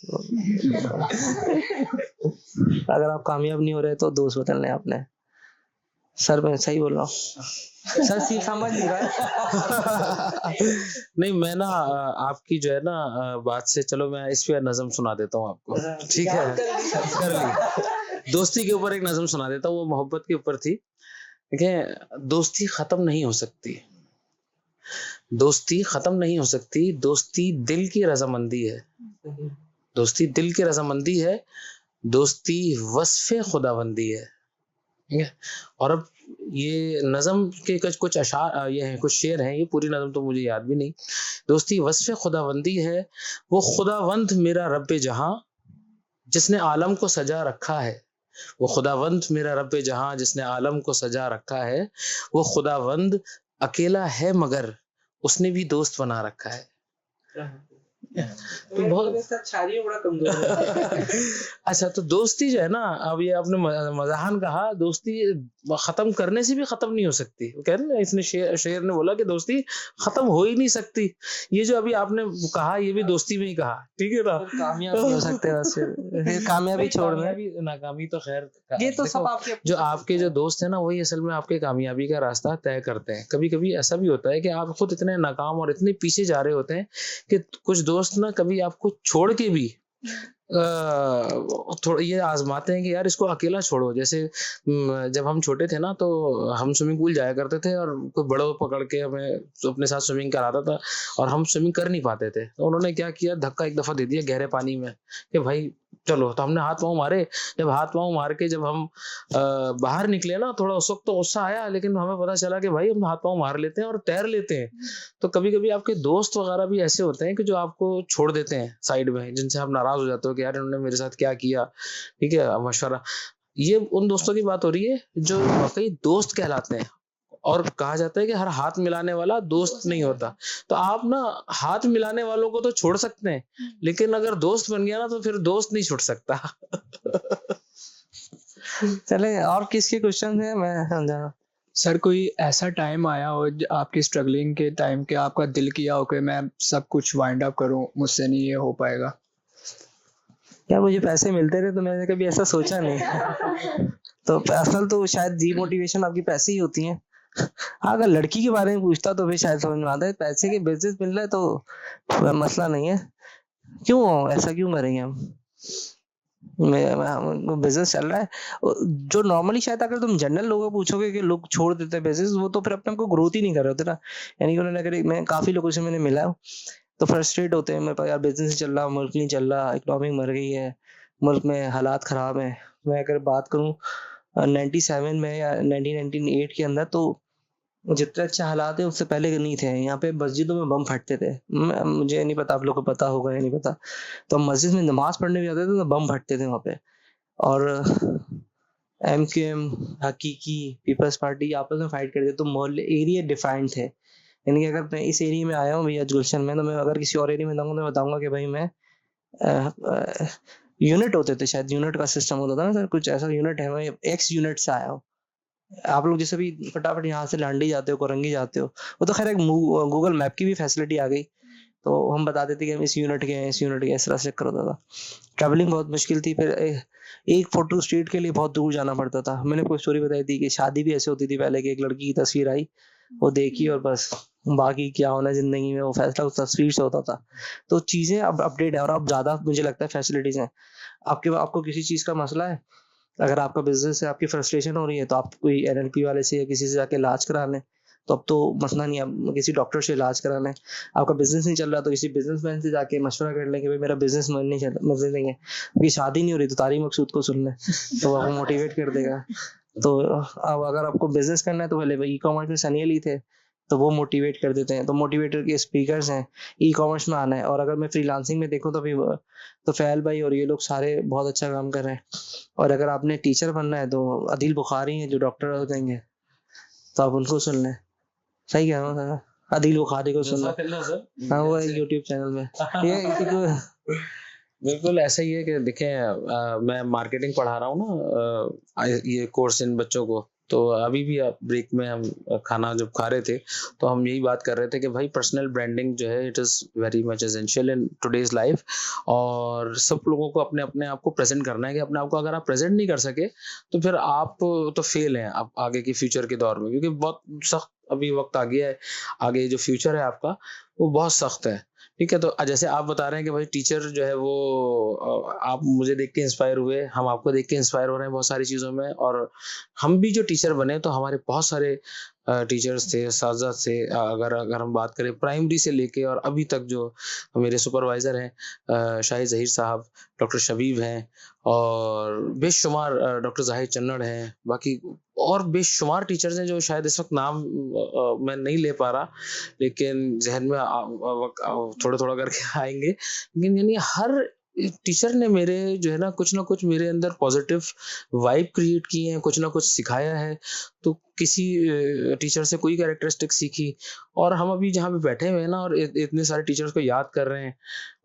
अगर आप कामयाब नहीं हो रहे तो दोस्त बदलने हैं आपने। सर मैं सही बोल रहा हूँ? सर सी समझ नहीं रहा है। नहीं मैं ना आपकी जो है ना बात से, चलो मैं इस पे नज़म सुना देता हूँ आपको, ठीक है? कर ली। दोस्ती के ऊपर एक नज़म सुना देता हूँ, वो मोहब्बत के ऊपर थी। देखिए, दोस्ती खत्म नहीं हो सकती, दोस्ती खत्म नहीं हो सकती, दोस्ती दिल की रजामंदी है, दोस्ती दिल की रजामंदी है, दोस्ती वस्फ़े खुदाबंदी है, ठीक है? और अब ये नज़म के कुछ अशार ये हैं, कुछ शेर हैं, ये पूरी नज़म तो मुझे याद भी नहीं। दोस्ती वस्फ़े खुदाबंदी है, वो खुदावंद मेरा रब्बे जहां जिसने आलम को सजा रखा है, वो खुदावंद मेरा रब्बे जहां जिसने आलम को सजा रखा है, वो खुदावंद अकेला है मगर उसने भी दोस्त बना रखा है। तो बहुत बड़ा कमजोर है। अच्छा, तो दोस्ती जो है ना, अब ये आपने मज़ाहन कहा, दोस्ती खत्म करने से भी खत्म नहीं हो सकती। वो कह रहे हैं ना, इसने शेर ने बोला कि दोस्ती खत्म हो ही नहीं सकती। ये जो अभी आपने कहा, ये भी दोस्ती में ही कहा, ठीक है ना? कामयाब नहीं हो सकते वैसे, फिर कामयाबी छोड़ दें। नाकामी तो खैर, ये तो सब देखो, आपके जो आपके जो दोस्त है ना, वही असल में आपके कामयाबी का रास्ता तय करते हैं। कभी कभी ऐसा भी होता है कि आप खुद इतने नाकाम और इतने पीछे जा रहे होते हैं कि कुछ दोस्त ना कभी आपको छोड़ के भी थोड़ा ये आजमाते हैं कि यार इसको अकेला छोड़ो। जैसे जब हम छोटे थे ना, तो हम स्विमिंग पूल जाया करते थे और कोई बड़ों पकड़ के हमें तो अपने साथ स्विमिंग कराता था, और हम स्विमिंग कर नहीं पाते थे, तो उन्होंने क्या किया, धक्का एक दफा दे दिया गहरे पानी में कि भाई चलो। तो हमने हाथ पांव मारे, जब हाथ पांव मार के जब हम बाहर निकले ना, थोड़ा उस वक्त तो गुस्सा आया, लेकिन हमें पता चला कि भाई हम हाथ पांव मार लेते हैं और तैर लेते हैं। तो कभी कभी आपके दोस्त वगैरह भी ऐसे होते हैं कि जो आपको छोड़ देते हैं साइड में, जिनसे आप नाराज हो जाते हो कि यार इन्होंने मेरे साथ क्या किया, ठीक है, मशवरा। ये उन दोस्तों की बात हो रही है जो वाकई दोस्त कहलाते हैं, और कहा जाता है कि हर हाथ मिलाने वाला दोस्त नहीं होता। तो आप ना हाथ मिलाने वालों को तो छोड़ सकते हैं, लेकिन अगर दोस्त बन गया ना, तो फिर दोस्त नहीं छूट सकता। चले, और किसके क्वेश्चन है? मैं समझा। सर कोई ऐसा टाइम आया हो आपकी स्ट्रगलिंग के टाइम के आपका दिल किया हो कि मैं सब कुछ वाइंड अप करूं, मुझसे नहीं ये हो पाएगा? यार मुझे पैसे मिलते रहे तो मैंने कभी ऐसा सोचा नहीं। तो असल तो शायद डीमोटिवेशन आपकी पैसे ही होती है। हाँ, अगर लड़की के बारे में पूछता तो फिर शायद समझ में आता है, पैसे के बिजनेस मिल रहा है तो मसला नहीं है। क्यों ऐसा क्यों करेंगे हम? बिजनेस चल रहा है। जो नॉर्मली शायद अगर तुम जनरल लोगों को पूछोगे कि लोग छोड़ देते हैं बिजनेस, वो तो फिर अपने को ग्रोथ ही नहीं कर रहे होते ना। यानी कि उन्होंने, अगर मैं काफी लोगों से मैंने मिला हूं, तो फ्रस्ट्रेट होते हैं, मेरे पास यार बिजनेस नहीं चल रहा, मुल्क नहीं चल रहा, इकोनॉमी मर गई है, मुल्क में हालात खराब हैं। मैं अगर बात करूं 97 में या 1998 के अंदर, तो जितने अच्छे हालात है उससे पहले के नहीं थे। यहाँ पे मस्जिदों में बम फटते थे। मुझे नहीं पता आप लोग को पता होगा या नहीं पता। तो हम मस्जिद में नमाज पढ़ने भी जाते थे तो बम फटते थे वहाँ पे। और MQM, हकीकी, पीपल्स पार्टी आपस में फाइट करते, तो मोहल्ले एरिया डिफाइंड थे। यानी कि अगर मैं इस एरिया में आया हूँ भैया गुलशन में, तो मैं अगर किसी और एरिया में जाऊँगा तो मैं बताऊंगा कि भाई मैं यूनिट होते थे, शायद यूनिट का सिस्टम होता था ना सर, कुछ ऐसा यूनिट है, मैं X यूनिट से आया हूँ। आप लोग जैसे भी फटाफट यहाँ से लांडी जाते हो, कोरंगी जाते हो, वो तो खैर एक गूगल मैप की भी फैसिलिटी आ गई, तो हम बता देते कि हम इस यूनिट के हैं, इस यूनिट के, इस तरह से चक्कर होता था। ट्रैवलिंग बहुत मुश्किल थी। फिर एक फोटो स्ट्रीट के लिए बहुत दूर जाना पड़ता था। मैंने कोई स्टोरी बताई थी कि शादी भी ऐसे होती थी पहले, कि एक लड़की की तस्वीर आई, वो देखी और बस बाकी क्या होना जिंदगी में वो फैसला उस तस्वीर से होता था। तो चीजें अब अपडेट है, और अब ज्यादा मुझे लगता है फैसिलिटीज हैं। आपको किसी चीज का मसला है, अगर आपका बिजनेस है, आपकी फ्रस्ट्रेशन हो रही है, तो आप कोई NLP वाले से या किसी से जाके इलाज करा लें, तो अब तो मसला नहीं है, आप किसी डॉक्टर से इलाज करा लें। आपका बिजनेस नहीं चल रहा तो किसी बिजनेसमैन से जाके मशवरा कर लें कि भाई मेरा बिजनेस नहीं है, आपकी शादी नहीं हो रही तो तारी मकसूद को सुन लें, तो वो आपको मोटिवेट कर देगा। तो अब अगर आपको बिजनेस करना है तो पहले E-कॉमर्स में सनी अली थे, तो वो मोटिवेट कर देते हैं, तो मोटिवेटर के स्पीकर्स हैं, E-कॉमर्स में आना है। और अगर मैं फ्रीलांसिंग में देखूं तो भी तो फैल भाई और ये लोग सारे बहुत अच्छा काम कर रहे हैं। और अगर आपने टीचर बनना है तो अदील बुखारी हैं जो डॉक्टर हो जाएंगे, तो आप उनको सुन लें। सही कह रहा हूँ सर, अदील बुखारी को सुन लें। हाँ, वो है यूट्यूब चैनल में। ये बिल्कुल ऐसा ही है कि देखें, मैं मार्केटिंग पढ़ा रहा हूँ ना, ये कोर्स इन बच्चों को, तो अभी भी ब्रेक में हम खाना जब खा रहे थे तो हम यही बात कर रहे थे कि भाई पर्सनल ब्रांडिंग जो है it is very much essential in today's life, और सब लोगों को अपने अपने आप को प्रेजेंट करना है कि अपने आप को अगर आप प्रेजेंट नहीं कर सके तो फिर आप तो फेल हैं आप आगे की फ्यूचर के दौर में, क्योंकि बहुत सख्त अभी वक्त आ गया है, आगे जो फ्यूचर है आपका वो बहुत सख्त है। ठीक है, तो जैसे आप बता रहे हैं कि भाई टीचर जो है वो आप मुझे देख के इंस्पायर हुए, हम आपको देख के इंस्पायर हो रहे हैं बहुत सारी चीज़ों में, और हम भी जो टीचर बने तो हमारे बहुत सारे टीचर्स थे, साज़ा थे, अगर अगर हम बात करें प्राइमरी से लेके और अभी तक जो मेरे सुपरवाइज़र हैं शाहिद ज़हीर साहब, डॉक्टर शबीब हैं, और बेशुमार डॉक्टर जाहिद चन्नड़ हैं, बाकी और बेशुमार टीचर्स हैं जो शायद इस वक्त नाम मैं नहीं ले पा रहा, लेकिन जहन में थोड़ा थोड़ा करके आएंगे। लेकिन यानी हर टीचर ने मेरे जो है ना कुछ मेरे अंदर पॉजिटिव वाइब क्रिएट की है, कुछ ना कुछ सिखाया है। तो किसी टीचर से कोई कैरेक्टरिस्टिक सीखी, और हम अभी जहाँ पे बैठे हुए हैं ना और इतने सारे टीचर्स को याद कर रहे हैं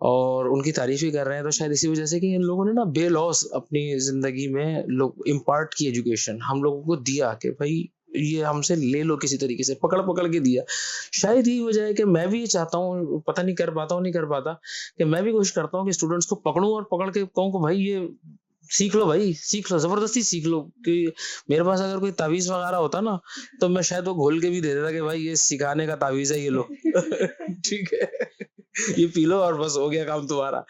और उनकी तारीफ भी कर रहे हैं, तो शायद इसी वजह से कि इन लोगों ने ना बेलौस अपनी ज़िंदगी में लोग इम्पार्ट की एजुकेशन हम लोगों को दिया कि भाई ये हमसे ले लो, किसी तरीके से पकड़ पकड़ के दिया। शायद यही वजह है कि मैं भी ये चाहता हूँ, पता नहीं कर पाता हूँ नहीं कर पाता, कि मैं भी कोशिश करता हूँ कि स्टूडेंट्स को पकड़ूं और पकड़ के कहूँ कि भाई ये सीख लो, भाई सीख लो, जबरदस्ती सीख लो। कि मेरे पास अगर कोई तावीज़ वगैरह होता ना तो मैं शायद वो घोल के भी दे देता कि भाई ये सिखाने का तावीज़ है, ये लो ठीक है ये पी लो और बस हो गया काम तुम्हारा।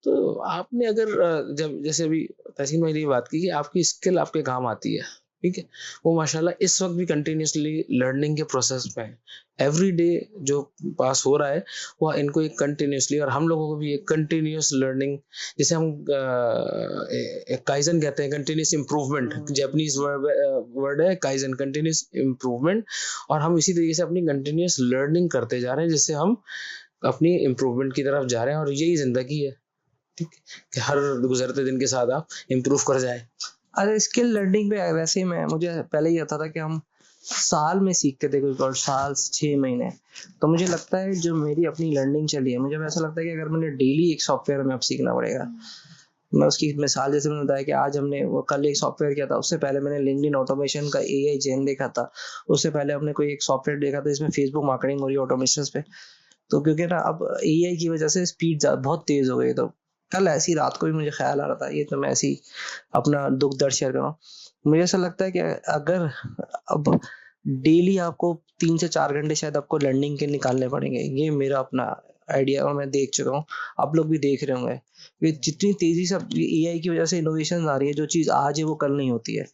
तो आपने अगर जब जैसे अभी तहसीन भाई ने ये बात की कि आपकी स्किल आपके काम आती है, ठीक है, वो माशाल्लाह इस वक्त भी कंटिन्यूसली लर्निंग के प्रोसेस में है। एवरी डे जो पास हो रहा है वो इनको एक कंटिन्यूसली, और हम लोगों को भी एक कंटिन्यूस लर्निंग, जिसे हम काइजन कहते हैं, कंटिन्यूस इम्प्रूवमेंट, जैपनीज वर्ड है काइजन, कंटिन्यूस इम्प्रूवमेंट। और हम इसी तरीके से अपनी कंटिन्यूस लर्निंग करते जा रहे हैं, जिससे हम अपनी इम्प्रूवमेंट की तरफ जा रहे हैं, और यही जिंदगी है, ठीक है, कि हर गुजरते दिन के साथ आप इम्प्रूव कर जाएं। अरे स्किल लर्निंग पे वैसे ही मैं मुझे पहले ही आता था कि हम साल में सीखते थे कोई और साल 6 महीने। तो मुझे लगता है जो मेरी अपनी लर्निंग चली है, मुझे ऐसा लगता है कि अगर मैंने डेली एक सॉफ्टवेयर में अब सीखना पड़ेगा। मैं उसकी मिसाल जैसे मैंने बताया कि आज हमने वो कल एक सॉफ्टवेयर किया था, उससे पहले मैंने लिंक्डइन ऑटोमेशन का AI जेन देखा था, उससे पहले हमने कोई एक सॉफ्टवेयर देखा था जिसमें फेसबुक मार्केटिंग हो रही है ऑटोमेशन पे। तो क्योंकि ना अब AI की वजह से स्पीड बहुत तेज हो गई। तो कल ऐसी रात को भी मुझे ख्याल आ रहा था, ये तो मैं ऐसी अपना दुख दर्द शेयर कर रहा हूँ। मुझे ऐसा लगता है कि अगर अब डेली आपको 3 से 4 घंटे शायद आपको लर्निंग के निकालने पड़ेंगे, ये मेरा अपना आइडिया, और मैं देख चुका हूँ, आप लोग भी देख रहे होंगे कि जितनी तेजी से AI की वजह से इनोवेशन आ रही है, जो चीज़ आज है वो कल नहीं होती है।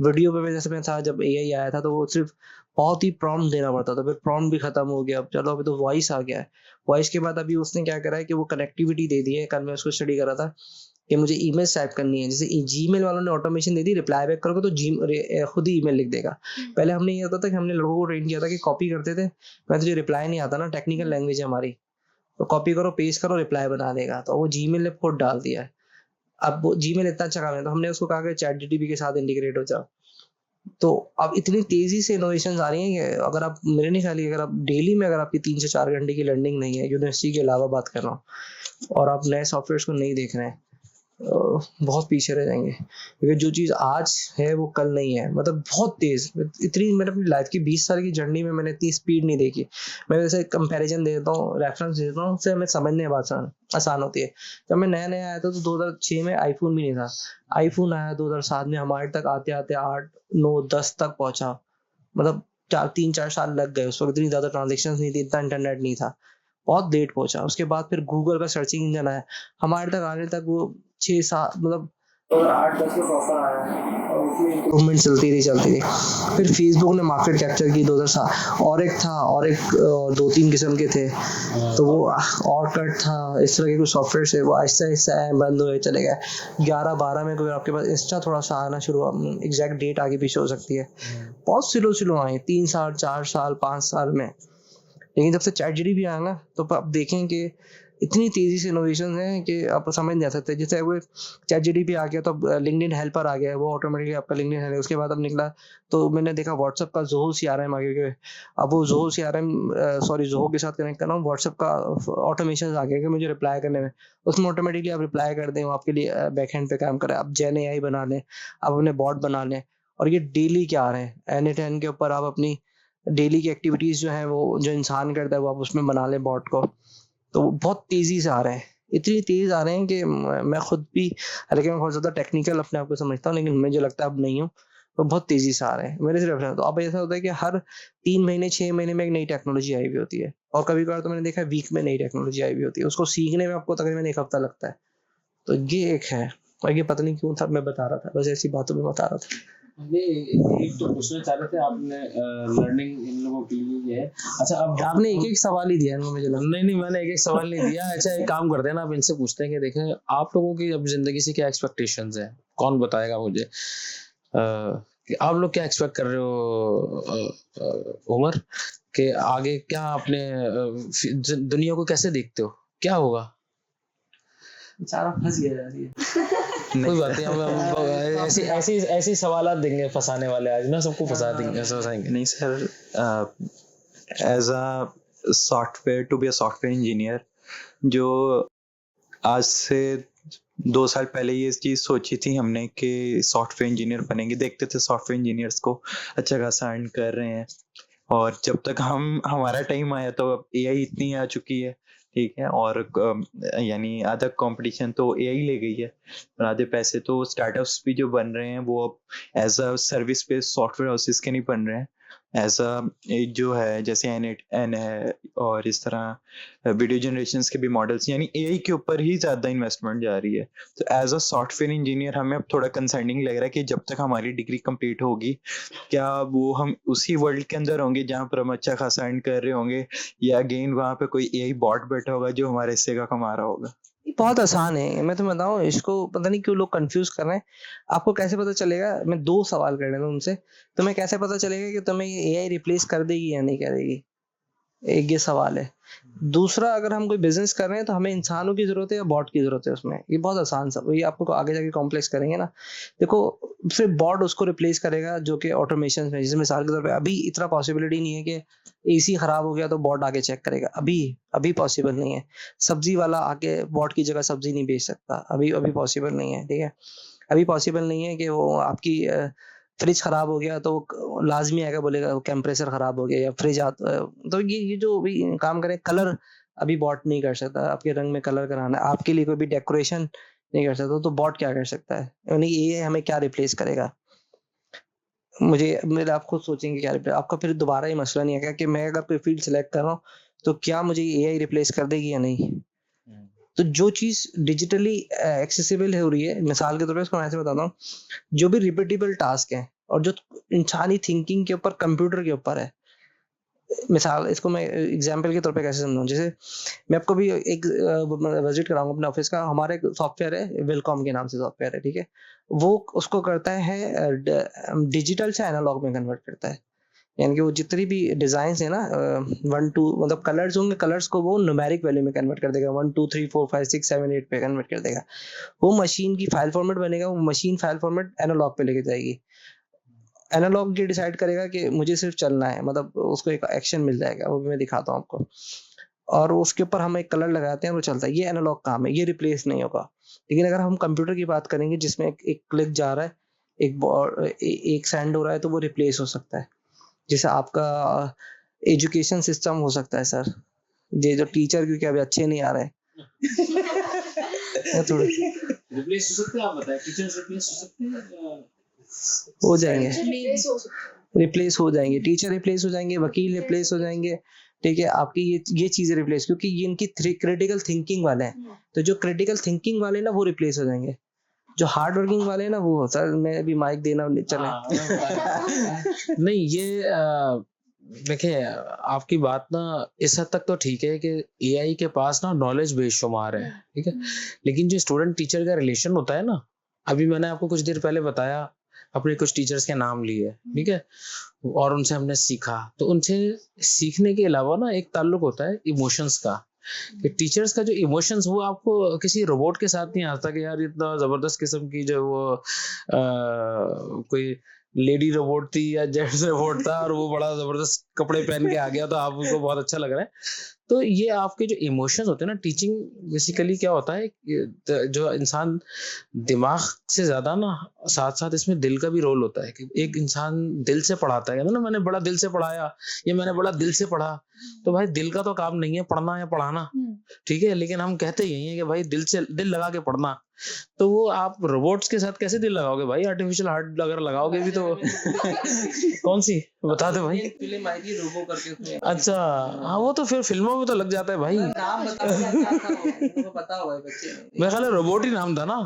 वीडियो पे जैसे मैं था, जब AI आया था तो वो सिर्फ बहुत ही प्रॉम्प्ट देना पड़ता था, फिर प्रॉम्प्ट भी खत्म हो गया, अब चलो अभी तो वॉइस आ गया है। वॉइस के बाद अभी उसने क्या करा है कि वो कनेक्टिविटी दे दी है। कल मैं उसको स्टडी कर रहा था कि मुझे ईमेल टाइप करनी है, जैसे जीमेल वालों ने ऑटोमेशन दे दी, रिप्लाई बैक करोगे तो खुद ही ईमेल लिख देगा। पहले हमने ये होता था कि हमने लोगों को ट्रेन किया था कि कॉपी करते थे, मैं तुझे रिप्लाई नहीं आता ना, टेक्निकल लैंग्वेज है हमारी, तो कॉपी करो पेस्ट करो रिप्लाई बना देगा। तो वो जीमेल ने खुद डाल दिया है। अब वो जीमेल इतना अच्छा काम है, तो हमने उसको कहा कि चैट जीटीपी के साथ इंटीग्रेट हो जाओ। तो अब इतनी तेजी से इनोवेशंस आ रही हैं कि अगर आप, मेरे नहीं ख्याल, अगर आप डेली में अगर आपकी 3 से 4 घंटे की लर्निंग नहीं है, यूनिवर्सिटी के अलावा बात कर रहा हूँ, और आप नए सॉफ्टवेयर को नहीं देख रहे हैं, बहुत पीछे रह जाएंगे। क्योंकि जो चीज़ आज है वो कल नहीं है, मतलब बहुत तेज। इतनी मैंने अपनी लाइफ की 20 साल की जर्नी में मैंने इतनी स्पीड नहीं देखी। मैं वैसे कंपैरिजन दे देता हूँ, रेफरेंस दे देता हूँ, उससे हमें समझने में आसान होती है। जब मैं नया नया आया था तो 2006 में आईफोन भी नहीं था। आईफोन आया 2007 में, हमारे तक आते आते 8, 9, 10 तक पहुंचा, मतलब 3-4 साल लग गए। उस वक्त इतनी ज़्यादा ट्रांजेक्शन नहीं थी, इतना इंटरनेट नहीं था, बहुत लेट पहुंचा। उसके बाद फिर गूगल का सर्चिंग इंजन आया, हमारे तक आने तक वो 6-7, मतलब 8-10 में प्रॉपर आया, और उसमें इम्प्रूवमेंट चलती थी। फिर फेसबुक ने मार्केट कैप्चर की 2007, और एक था, और एक 2-3 किस्म के थे, तो वो और कट था, इस तरह के कुछ सॉफ्टवेयर से वो आहिस्ता आहिस्ता बंद हुए चले गए। 11-12 में कोई आपके पास इंस्टा थोड़ा सा आना शुरू हुआ, एग्जैक्ट डेट आगे पीछे हो सकती है, बहुत स्लो आए 3 साल 4 साल 5 साल में। लेकिन जब से चैट जीटीपी आया ना, तो आप देखें कि इतनी तेजी से इनोवेशन है कि आप समझ नहीं आ सकते। जैसे वो चैट जीटीपी आ गया तो अब लिंक्डइन हेल्पर आ गया, वो ऑटोमेटिकली आपका लिंक्डइन हेल्पर, उसके बाद अब निकला तो मैंने देखा व्हाट्सएप का जोहो CRM आ गया। अब वो जोहो CRM, जोहो के साथ कनेक्ट कर रहा हूँ, व्हाट्सएप का ऑटोमेशन आ गया कि मुझे रिप्लाई करने में, उसमें ऑटोमेटिकली आप रिप्लाई कर दें, वो आपके लिए बैक एंड पे काम करे। आप जेन AI बना लें, आप अपने बॉट बना लें, और ये डेली क्या आ रहे हैं, N8N के ऊपर आप अपनी डेली की एक्टिविटीज जो है वो जो इंसान करता है वो आप उसमें बना लें बॉट को, तो वो बहुत तेजी से आ रहे हैं, इतनी तेज आ रहे हैं कि मैं खुद भी, हालांकि मैं बहुत ज्यादा टेक्निकल अपने आप को समझता हूँ लेकिन मुझे लगता है अब नहीं हूँ, तो बहुत तेजी से आ रहे हैं मेरे से रेफरेंस। तो अब ऐसा होता है कि हर 3 महीने 6 महीने में एक नई टेक्नोलॉजी आई हुई होती है, और कभी कभार तो मैंने देखा है वीक में नई टेक्नोलॉजी आई हुई होती है, उसको सीखने में आपको तकरीबन 1 हफ्ता लगता है। तो ये एक है, और ये पता नहीं क्यों था मैं बता रहा था, बस ऐसी बातों में बता रहा था। एक तो पूछना चाह रहे थे आपने, लर्निंग इन लोगों के लिए ये है। अच्छा अब आपने एक एक सवाल ही दिया है मुझे लगा। नहीं मैंने एक एक सवाल नहीं दिया। अच्छा एक काम करते हैं ना, आप इनसे पूछते हैं कि देखें आप लोगों की अब जिंदगी से क्या एक्सपेक्टेशंस है, कौन बताएगा मुझे कि आप लोग क्या एक्सपेक्ट कर रहे हो उमर, कि आगे क्या अपने दुनिया को कैसे देखते हो, क्या होगा? बेचारा फंस गया यार ये। कोई बात नहीं, हम ऐसी सवाल देंगे फंसाने वाले, आज ना सबको फंसाएंगे। नहीं sir, as a software to be a software engineer, जो आज से 2 साल पहले ये चीज़ सोची थी हमने कि सॉफ्टवेयर इंजीनियर बनेंगे, देखते थे सॉफ्टवेयर इंजीनियर्स को अच्छा खासा अर्न कर रहे हैं, और जब तक हमारा टाइम आया तो अब एआई इतनी आ चुकी है, ठीक है, और यानी आधा कंपटीशन तो एआई ले गई है, और आधे पैसे तो स्टार्टअप्स भी जो बन रहे हैं वो अब as a service based software houses के नहीं बन रहे हैं, एज अ जो है जैसे N8N है, और इस तरह वीडियो जनरेशंस के भी मॉडल्स, यानी एआई के ऊपर ही ज़्यादा इन्वेस्टमेंट जा रही है। तो एज अ सॉफ्टवेयर इंजीनियर हमें अब थोड़ा कंसर्निंग लग रहा है कि जब तक हमारी डिग्री कंप्लीट होगी, क्या वो हम उसी वर्ल्ड के अंदर होंगे जहाँ पर हम अच्छा खासा अर्न कर रहे होंगे, या अगेन वहाँ पे कोई एआई बॉट बैठा होगा जो हमारे हिस्से का कमा रहा होगा। ये बहुत आसान है, मैं तुम्हें बताऊं, इसको पता नहीं क्यों लोग कंफ्यूज कर रहे हैं। आपको कैसे पता चलेगा, मैं 2 सवाल कर रहा हूं तुमसे, तुम्हें कैसे पता चलेगा कि तुम्हें ये एआई रिप्लेस कर देगी या नहीं करेगी? एक ये सवाल है। दूसरा, अगर हम कोई बिजनेस कर रहे हैं तो हमें इंसानों की जरूरत है या बॉट की जरूरत है उसमें, ये बहुत आसान सब, ये आपको आगे जाके कॉम्प्लेक्स करेंगे ना। देखो, फिर बॉट उसको रिप्लेस करेगा जो कि ऑटोमेशन में, जैसे मिसाल के तौर पे अभी इतना पॉसिबिलिटी नहीं है कि एसी खराब हो गया तो बॉट आके चेक करेगा, अभी पॉसिबल नहीं है। सब्जी वाला आके बॉट की जगह सब्जी नहीं बेच सकता, अभी पॉसिबल नहीं है, ठीक है। अभी पॉसिबल नहीं है कि वो आपकी फ्रिज खराब हो गया तो लाजमी आएगा बोलेगा कंप्रेसर खराब हो गया या फ्रिज तो ये जो भी काम करें, कलर अभी बॉट नहीं कर सकता, आपके रंग में कलर कराना है, आपके लिए कोई भी डेकोरेशन नहीं कर सकता, तो बॉट क्या कर सकता है? यानी ये हमें क्या रिप्लेस करेगा? मेरे आप खुद सोचेंगे क्या रिप्लेस, आपका फिर दोबारा ये मसला नहीं आएगा कि मैं अगर कोई फील्ड सेलेक्ट कर रहा हूँ तो क्या मुझे एआई रिप्लेस कर देगी या नहीं। तो जो चीज डिजिटली एक्सेसिबल हो रही है, मिसाल के तौर पे इसको मैं ऐसे बताता हूँ, जो भी रिपीटेबल टास्क है और जो इंसानी थिंकिंग के ऊपर, कंप्यूटर के ऊपर है, मिसाल इसको मैं एग्जांपल के तौर पे कैसे समझाऊं, जैसे मैं आपको भी एक विजिट कराऊंगा अपने ऑफिस का, हमारा एक सॉफ्टवेयर है, वेलकॉम के नाम से सॉफ्टवेयर है, ठीक है। वो उसको करता है डिजिटल से एनालॉग में कन्वर्ट करता है, यानी कि वो जितनी भी डिजाइन है ना 1 2 मतलब कलर्स होंगे, कलर्स को वो न्यूमेरिक वैल्यू में कन्वर्ट कर देगा, 1 2 3 4 5 6 7 8 पे कन्वर्ट कर देगा। वो मशीन की फाइल फॉर्मेट बनेगा, वो मशीन फाइल फॉर्मेट एनालॉग पे लेके जाएगी, एनालॉग ये डिसाइड करेगा कि मुझे सिर्फ चलना है, मतलब उसको एक एक्शन मिल जाएगा, वो भी मैं दिखाता हूँ आपको, और उसके ऊपर हम एक कलर लगाते हैं वो चलता है। ये एनालॉग काम है, ये रिप्लेस नहीं होगा। लेकिन अगर हम कंप्यूटर की बात करेंगे जिसमें एक क्लिक जा रहा है, एक सेंड हो रहा है, तो वो रिप्लेस हो सकता है। जैसे आपका एजुकेशन सिस्टम हो सकता है सर, ये जो टीचर क्योंकि अभी अच्छे नहीं आ रहे थोड़े रिप्लेस हो सकते हैं, आप बताएं, टीचर्स रिप्लेस हो सकते हैं? हो जाएंगे, रिप्लेस हो जाएंगे, टीचर रिप्लेस हो जाएंगे, वकील रिप्लेस हो जाएंगे, ठीक है। आपकी ये चीजें रिप्लेस, क्योंकि ये इनकी क्रिटिकल थिंकिंग वाले हैं, तो जो क्रिटिकल थिंकिंग वाले ना वो रिप्लेस हो जाएंगे, जो हार्ड वर्किंग वाले ना वो, सर मैं भी माइक देना चले नहीं ये देखिए आपकी बात ना इस हद तक तो ठीक है कि एआई के पास ना नॉलेज बेशुमार है, ठीक है, लेकिन जो स्टूडेंट टीचर का रिलेशन होता है ना, अभी मैंने आपको कुछ देर पहले बताया, अपने कुछ टीचर्स के नाम लिए, ठीक है, और उनसे हमने सीखा, तो उनसे सीखने के अलावा ना एक ताल्लुक होता है इमोशंस का, कि टीचर्स का जो इमोशंस वो आपको किसी रोबोट के साथ नहीं आता कि यार इतना जबरदस्त किस्म की जो वो कोई लेडी रोबोट थी या जेंट्स रोबोट था और वो बड़ा जबरदस्त कपड़े पहन के आ गया तो आपको बहुत अच्छा लग रहा है। तो ये आपके जो इमोशंस होते हैं ना, टीचिंग बेसिकली क्या होता है, जो इंसान दिमाग से ज्यादा ना साथ साथ इसमें दिल का भी रोल होता है कि एक इंसान दिल से पढ़ाता है, कहते हैं ना मैंने बड़ा दिल से पढ़ाया या मैंने बड़ा दिल से पढ़ा। तो भाई दिल का तो काम नहीं है पढ़ना या पढ़ाना, ठीक है, लेकिन हम कहते यही है कि भाई दिल लगा के पढ़ना। तो वो आप रोबोट्स के साथ कैसे दिल लगाओगे भाई? आर्टिफिशियल हार्ट अगर लगाओगे भी तो कौन सी बता दो भाई। फिल्म आई थी रोबो करके उसमें। अच्छा हाँ, वो तो फिर फिल्मों में तो लग जाता है भाई। नाम बताओ क्या था वो? तुमको पता होगा बच्चे। मेरा ख्याल है रोबोट ही नाम था ना।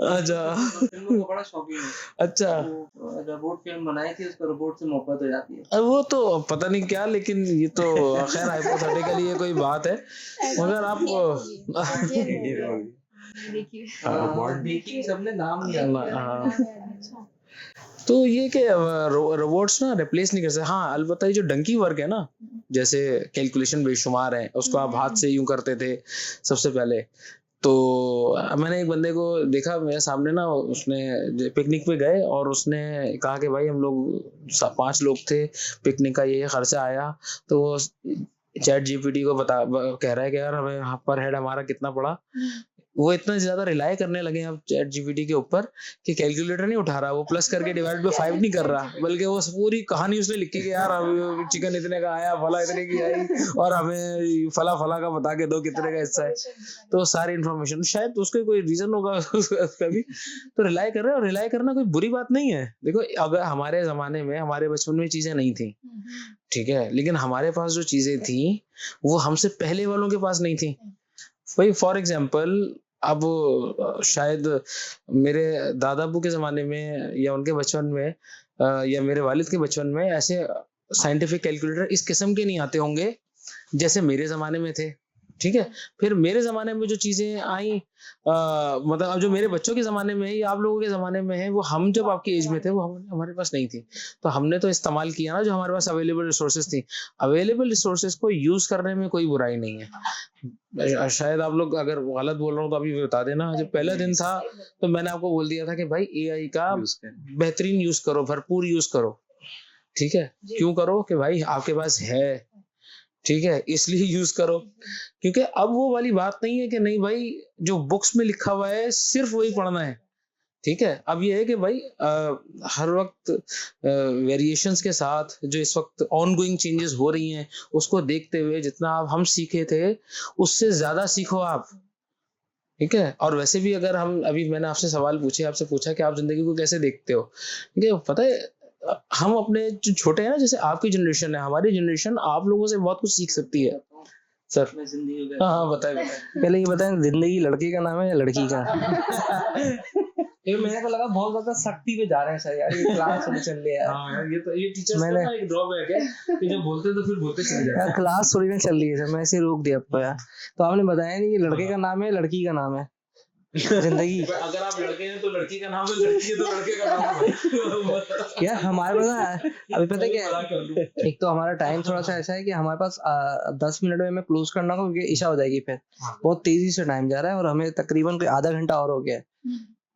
अच्छा फिल्मों का बड़ा शौकीन है। अच्छा, वो रोबोट फिल्म बनाई थी, उसको रोबोट से मोहब्बत हो जाती है। अब वो तो पता नहीं क्या, लेकिन ये तो खैर हाइपोथेटिकली ये कोई बात है, मगर आप देखी सबने नाम लिया। हाँ। तो ये कि रोबोट्स ना रिप्लेस नहीं कर सकते। हाँ अलबत्ता ये जो डंकी वर्क है ना, जैसे कैलकुलेशन बेशुमार है, उसको आप हाथ से यूं करते थे सबसे पहले। तो मैंने एक बंदे को देखा मेरे सामने ना, उसने पिकनिक पे गए और उसने कहा कि भाई हम लोग 5 लोग थे, पिकनिक का ये खर्चा आया। तो वो चैट जीपीटी को कह रहा है कि यार हमें पर हेड हमारा कितना पड़ा। वो इतना ज्यादा रिलाई करने लगे हैं अब चैट जीपीटी के ऊपर कि कैलकुलेटर नहीं उठा रहा, वो प्लस करके डिवाइड बाय 5 नहीं कर रहा, बल्कि वो पूरी कहानी उसने लिखी कि यार अब चिकन इतने का आया, फला इतने की आई और हमें फला फला का बता के दो कितने का हिस्सा है। तो सारी इन्फॉर्मेशन शायद उसका कोई रीजन होगा उसका भी, तो रिलाई कर रहे हैं। और रिलाई करना कोई बुरी बात नहीं है। देखो अगर हमारे जमाने में, हमारे बचपन में चीजें नहीं थी, ठीक है, लेकिन हमारे पास जो चीजें थी वो हमसे पहले वालों के पास नहीं थी। भाई फॉर एग्जाम्पल अब शायद मेरे दादा अबू के जमाने में या उनके बचपन में या मेरे वालिद के बचपन में ऐसे साइंटिफिक कैलकुलेटर इस किस्म के नहीं आते होंगे जैसे मेरे जमाने में थे, ठीक है। फिर मेरे जमाने में जो चीजें आई, मतलब अब जो मेरे बच्चों के जमाने में है या आप लोगों के जमाने में है, वो हम जब आपकी एज में थे वो हमारे पास नहीं थी। तो हमने तो इस्तेमाल किया ना जो हमारे पास अवेलेबल रिसोर्सेज थी। अवेलेबल रिसोर्सेज को यूज करने में कोई बुराई नहीं है। शायद आप लोग अगर गलत बोल रहा हूँ तो अभी बता देना। जब पहला दिन था तो मैंने आपको बोल दिया था कि भाई एआई का बेहतरीन यूज करो, भरपूर यूज करो, ठीक है। क्यों करो? कि भाई आपके पास है, ठीक है, इसलिए यूज करो। क्योंकि अब वो वाली बात नहीं है कि नहीं भाई जो बुक्स में लिखा हुआ है सिर्फ वही पढ़ना है, ठीक है। अब ये है कि भाई हर वक्त वेरिएशंस के साथ जो इस वक्त ऑन गोइंग चेंजेस हो रही हैं उसको देखते हुए जितना आप हम सीखे थे उससे ज्यादा सीखो आप, ठीक है। और वैसे भी अगर हम अभी मैंने आपसे सवाल पूछे, आपसे पूछा कि आप जिंदगी को कैसे देखते हो, ठीक है। पता है हम अपने जो छोटे हैं ना, जैसे आपकी जनरेशन है, हमारी जनरेशन आप लोगों से बहुत कुछ सीख सकती है सर। हाँ हाँ बताए। पहले ये बताएं, जिंदगी लड़के का नाम है या लड़की का? ये मेरे को लगा बहुत ज्यादा सख्ती पे जा रहे हैं सर यार, ये क्लास थोड़ी चल रही है यार। हाँ, ये टीचर्स का ना एक ड्रॉबैक है कि जब बोलते हैं तो फिर बोलते चले जाते हैं। यार क्लास थोड़ी ना चल रही है सर, मैं ऐसे रोक दिया आपको यार। तो आपने बताया नहीं कि लड़के का नाम है लड़की का नाम है जिंदगी। अगर आप लड़के हैं तो लड़की का नाम है, लड़की है तो लड़के का नाम है। यार हमारे पास अभी पता है क्या है? एक तो हमारा टाइम थोड़ा सा ऐसा है कि हमारे पास 10 मिनट में हमें क्लोज करना होगा क्योंकि ईशा हो जाएगी। फिर बहुत तेजी से टाइम जा रहा है और हमें तकरीबन कोई आधा घंटा और हो गया है।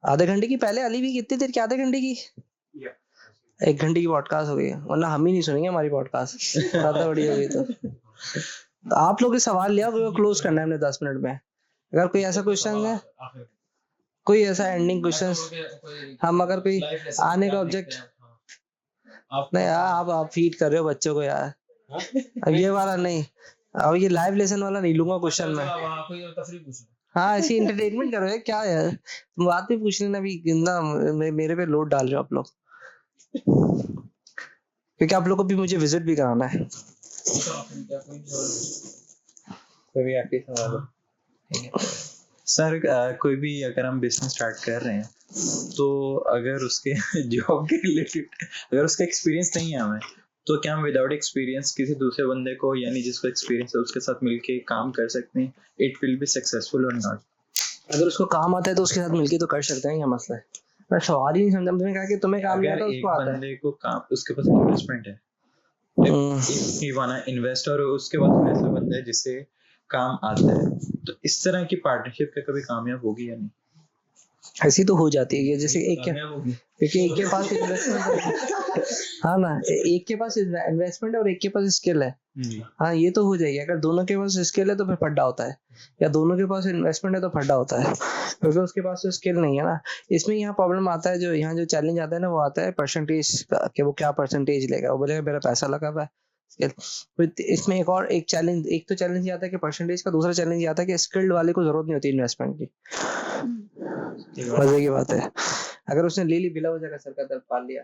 आधे घंटे की पहले अली भी कितनी देर की? आधे घंटे की 1 घंटे की पॉडकास्ट हो गई है, वरना हम ही नहीं सुनेंगे हमारी पॉडकास्ट। ज्यादा बड़ी हो गई तो आप लोग सवाल लिया क्लोज करना है हमने 10 मिनट में। अगर कोई ऐसा क्वेश्चन है, कोई ऐसा एंडिंग क्वेश्चन, हम अगर कोई आने का ऑब्जेक्ट नहीं यार, आप फीड कर रहे हो बच्चों को यार। अब ये वाला नहीं, अब ये लाइव लेसन वाला नहीं लूंगा क्वेश्चन में। हाँ ऐसी एंटरटेनमेंट करो यार, क्या यार तुम बात भी पूछ लेना। अभी कितना मेरे पे लोड डाल रहे हो आप लोग, क्योंकि आप लोग को भी मुझे विजिट भी कराना है। सर कोई भी अगर हम बिजनेस स्टार्ट कर रहे हैं तो अगर उसके जॉब के रिलेटेड अगर उसका एक्सपीरियंस नहीं है हमें, तो क्या हम विदाउट एक्सपीरियंस किसी दूसरे बंदे को, यानी जिसको एक्सपीरियंस है उसके साथ मिलके काम कर सकते हैं? इट विल बी सक्सेसफुल और नॉट? अगर उसको काम आता है तो उसके साथ मिलके तो कर सकते हैं, क्या मसला है? मैं सवाल ही नहीं समझा। तुमने कहा कि तुम्हें काम नहीं आता, उसको आता है। बंदे को काम, उसके पास इन्वेस्टमेंट है, he wanna invest, और उसके पास ऐसा बंदा है जिससे काम आता है, तो इस तरह की पार्टनरशिप पे कभी कामयाब होगी या नहीं? ऐसी तो हो जाती है कि जैसे एक के, क्योंकि एक के पास इन्वेस्टमेंट हाँ ना, एक के पास इन्वेस्टमेंट है और एक के पास स्किल है। हाँ ये तो हो जाएगी। अगर दोनों के पास स्किल है तो फिर फड्डा होता है, या दोनों के पास इन्वेस्टमेंट है तो फड्डा होता है, क्योंकि उसके पास तो स्किल नहीं है ना। इसमें यहाँ प्रॉब्लम आता है, जो यहाँ जो चैलेंज आता है ना, वो आता है परसेंटेज का, कि वो क्या परसेंटेज लेगा। वो बोलेगा मेरा पैसा लगा हुआ है। इसमें एक चैलेंज, एक तो चैलेंज ये आता है कि परसेंटेज का, दूसरा चैलेंज ये आता है कि स्किल्ड वाले को जरूरत नहीं होती इन्वेस्टमेंट की। मजे की बात है, अगर उसने ले ली बिला वजह का सर का दर्द पाल लिया,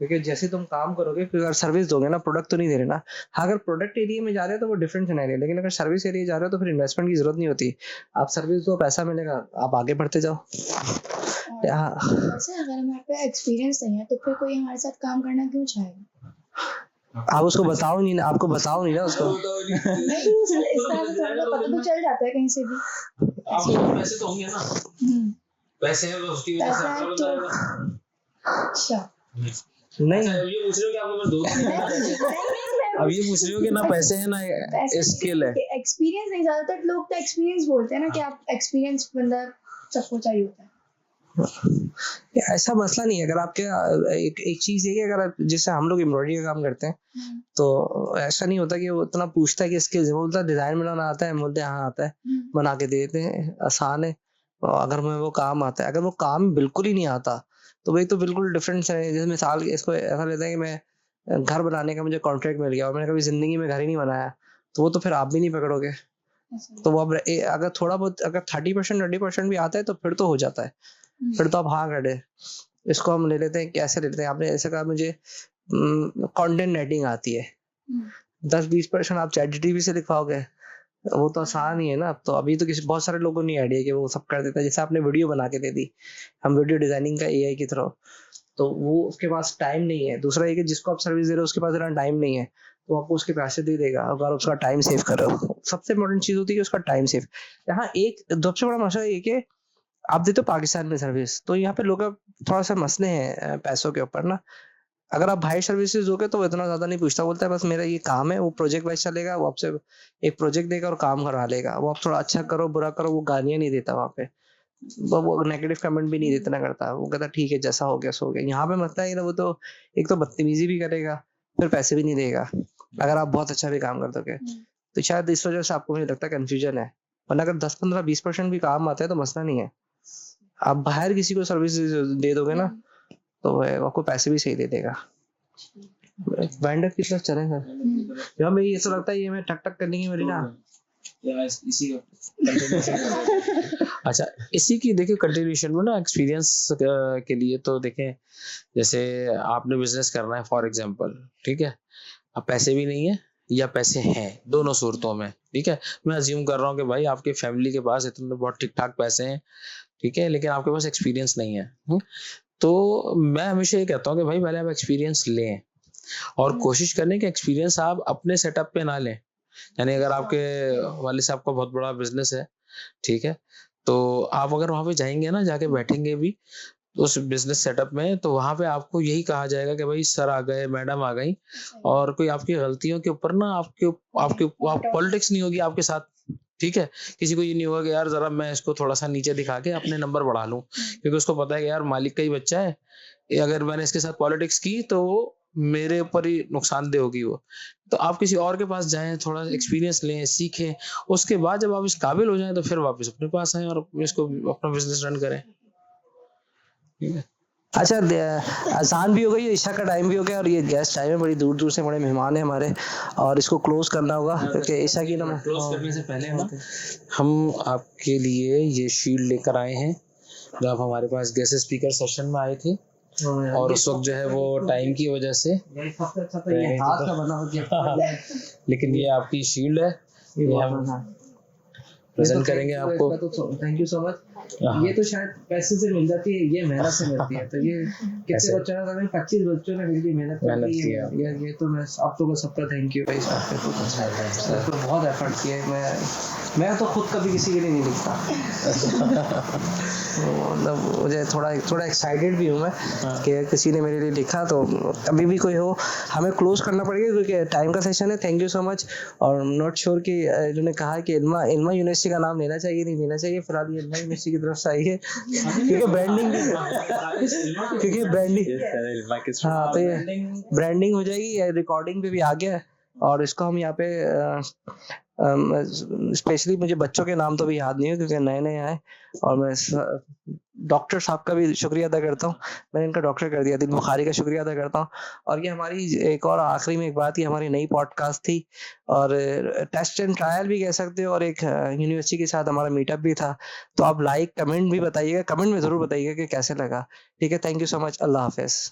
क्योंकि जैसे तुम काम करोगे, फिर अगर सर्विस दोगे ना, प्रोडक्ट तो नहीं दे रहे ना। हाँ, अगर प्रोडक्ट एरिया में जा रहे हो तो वो डिफरेंट सिनेरियो, लेकिन अगर सर्विस एरिया जा रहे हो तो फिर इन्वेस्टमेंट की जरूरत नहीं होती। आप सर्विस दो, पैसा मिलेगा, आप आगे बढ़ते जाओ। हाँ, वैसे अगर हमारे पे एक्सपीरियंस नहीं है तो फिर कोई हमारे साथ काम करना क्यों चाहेगा? आप उसको बताओ नहीं ना, आपको बताओ नहीं ना उसको। नहीं, इस तरह से थोड़ा सा पता तो चल जाता है कहीं से भी। पैसे तो होंगे ना, पैसे हैं तो उसकी वजह से पैसा आपका है बन तो जाएगा। अच्छा नहीं, अच्छा, ये पूछ रहे हो कि आपके पास दो अब ये पूछ रहे हो कि ना पैसे हैं ना स्किल है। एक्सपीरियंस नहीं, ज्यादातर लोग तो एक्सपीरियंस बोलते हैं ना कि आप एक्सपीरियंस बंदा सबको चाहिए होता है। ऐसा मसला नहीं है। अगर आपके एक चीज है कि अगर जैसे हम लोग एम्ब्रॉयडरी का काम करते हैं तो ऐसा नहीं होता कि वो इतना पूछता है कि स्किल्स, वो बोलता है डिजाइन बनाना आता है, बोलते हैं हाँ आता है, बना के दे देते हैं, आसान है। अगर मैं वो काम आता है, अगर वो काम बिल्कुल ही नहीं आता तो वही तो बिल्कुल डिफरेंस है। जैसे मिसाल इसको ऐसा लेते हैं कि मैं घर बनाने का मुझे कॉन्ट्रैक्ट मिल गया और मैंने कभी जिंदगी में घर ही नहीं बनाया, तो वो तो फिर आप भी नहीं पकड़ोगे। तो वो अब अगर थोड़ा बहुत, अगर 30% 20% भी आता है तो फिर तो हो जाता है, फिर तो आप हाँ कर दे। इसको हम ले लेते हैं, कैसे ले लेते हैं, आपने ऐसे कहा मुझे कंटेंट राइटिंग आती है, 10-20% आप ChatGPT से लिखवाओगे, वो तो आसान ही है ना। तो अभी तो किसी बहुत सारे लोगों ने आइडिया कि वो सब कर देता है। जैसे आपने वीडियो बना के दे दी, हम वीडियो डिजाइनिंग का AI की थ्रू, तो वो उसके पास टाइम नहीं है। दूसरा ये कि जिसको आप सर्विस दे रहे हो उसके पास इतना टाइम नहीं है, तो आपको उसके पैसे दे देगा अगर उसका टाइम सेव कर रहे हो। सबसे इम्पोर्टेंट चीज होती है कि उसका टाइम सेव। यहाँ एक सबसे बड़ा मसला ये कि आप देते हो पाकिस्तान में सर्विस, तो यहाँ पे लोग थोड़ा सा मसले हैं पैसों के ऊपर ना। अगर आप बाहर सर्विसेज दोगे तो वो इतना ज्यादा नहीं पूछता, बोलता है बस मेरा ये काम है, वो प्रोजेक्ट वाइज चलेगा, वो आपसे एक प्रोजेक्ट देगा और काम करवा लेगा। वो आप थोड़ा अच्छा करो बुरा करो, वो गालियां नहीं देता वहाँ पे, वो नेगेटिव कमेंट भी नहीं इतना करता। वो कहता ठीक है जैसा हो गया सो हो गया। यहाँ पे मसला है ना, वो तो एक तो बदतमीजी भी करेगा, फिर पैसे भी नहीं देगा अगर आप बहुत अच्छा भी काम कर दोगे। तो शायद इस वजह से आपको मुझे लगता है कंफ्यूजन है। वरना अगर 10-15-20% भी काम आता है तो मसला नहीं है। आप बाहर किसी को सर्विस दे दोगे ना तो आपको पैसे भी सही दे देगा। वेंडर की तरफ चले सर, यार मेरी ऐसा लगता है ये मैं टक टक करने की मेरी ना इसी अच्छा, इसी की देखिए कंटिन्यूशन में ना एक्सपीरियंस के लिए तो देखें, जैसे आपने बिजनेस करना है फॉर एग्जांपल, ठीक है, अब पैसे भी नहीं है या पैसे हैं, दोनों सूरतों में, ठीक है। मैं अज्यूम कर रहा हूँ कि भाई आपके फैमिली के पास इतने बहुत ठीक ठाक पैसे हैं, ठीक है, लेकिन आपके पास एक्सपीरियंस नहीं है। तो मैं हमेशा ये कहता हूँ कि भाई पहले आप एक्सपीरियंस लें और कोशिश करें कि एक्सपीरियंस आप अपने सेटअप पे ना लें। यानी अगर आपके वाले साहब का बहुत बड़ा बिजनेस है, ठीक है, तो आप अगर वहाँ पे जाएंगे ना, जाके बैठेंगे भी उस बिजनेस सेटअप में, तो वहाँ पे आपको यही कहा जाएगा कि भाई सर आ गए, मैडम आ गई, और कोई आपकी गलतियों के ऊपर ना आपके पॉलिटिक्स नहीं होगी आपके साथ, ठीक है। किसी को ये नहीं होगा कि यार जरा मैं इसको थोड़ा सा नीचे दिखा के अपने नंबर बढ़ा लूं, क्योंकि उसको पता है कि यार मालिक का ही बच्चा है, अगर मैंने इसके साथ पॉलिटिक्स की तो मेरे ऊपर ही नुकसानदेह होगी वो। तो आप किसी और के पास जाएं, थोड़ा एक्सपीरियंस लें, सीखें, उसके बाद जब आप इस काबिल हो जाएं तो फिर वापस अपने पास आएं और इसको अपना बिजनेस रन करें, ठीक है। अच्छा, आसान भी हो गई, ईशा का टाइम भी हो गया और ये गेस्ट टाइम है, बड़ी दूर दूर से बड़े मेहमान हैं हमारे, और इसको क्लोज करना होगा क्योंकि ईशा की ना क्लोज करने से पहले हम आपके लिए ये शील्ड लेकर आए हैं जो आप हमारे पास गेस्ट स्पीकर सेशन में आए थे, और उस वक्त जो है वो टाइम की वजह से ये हाथ का बना हो, लेकिन ये आपकी शील्ड है, ये हम प्रेजेंट करेंगे आपको। Thank you so much. ये तो शायद पैसे से मिल जाती है, ये मेहनत से मिलती है। तो ये कितने बच्चों ने 25 बच्चों ने मिलकर मेहनत की है। ये तो मैं आप लोगों को सबका थैंक यू भाई, तो बहुत एफर्ट किए। मैं तो खुद कभी किसी के लिए नहीं लिखता, मतलब मुझे थोड़ा एक्साइटेड भी हूँ मैं कि किसी ने मेरे लिए लिखा। तो अभी भी कोई हो, हमें क्लोज करना पड़ेगा क्योंकि टाइम का सेशन है। Thank you so much. और नॉट श्योर कि इन्होंने कहा कि इल्मा यूनिवर्सिटी का नाम लेना चाहिए नहीं लेना चाहिए, फिलहाल ये इल्मा यूनिवर्सिटी की तरफ से आई है क्योंकि ब्रांडिंग हाँ तो ये ब्रांडिंग हो जाएगी, रिकॉर्डिंग पे भी आ गया है और इसको हम यहाँ पे स्पेशली मुझे बच्चों के नाम तो भी याद नहीं है क्योंकि नए नए आए, और मैं डॉक्टर साहब का भी शुक्रिया अदा करता हूँ, मैंने इनका डॉक्टर कर दिया, दिल बुखारी का शुक्रिया अदा करता हूँ। और ये हमारी एक और आखिरी में एक बात, ये हमारी नई पॉडकास्ट थी और टेस्ट एंड ट्रायल भी कह सकते हो, और एक यूनिवर्सिटी के साथ हमारा मीटअप भी था। तो आप लाइक कमेंट भी बताइएगा, कमेंट में ज़रूर बताइएगा कि कैसे लगा। ठीक है, थैंक यू सो मच, अल्लाह हाफिज़।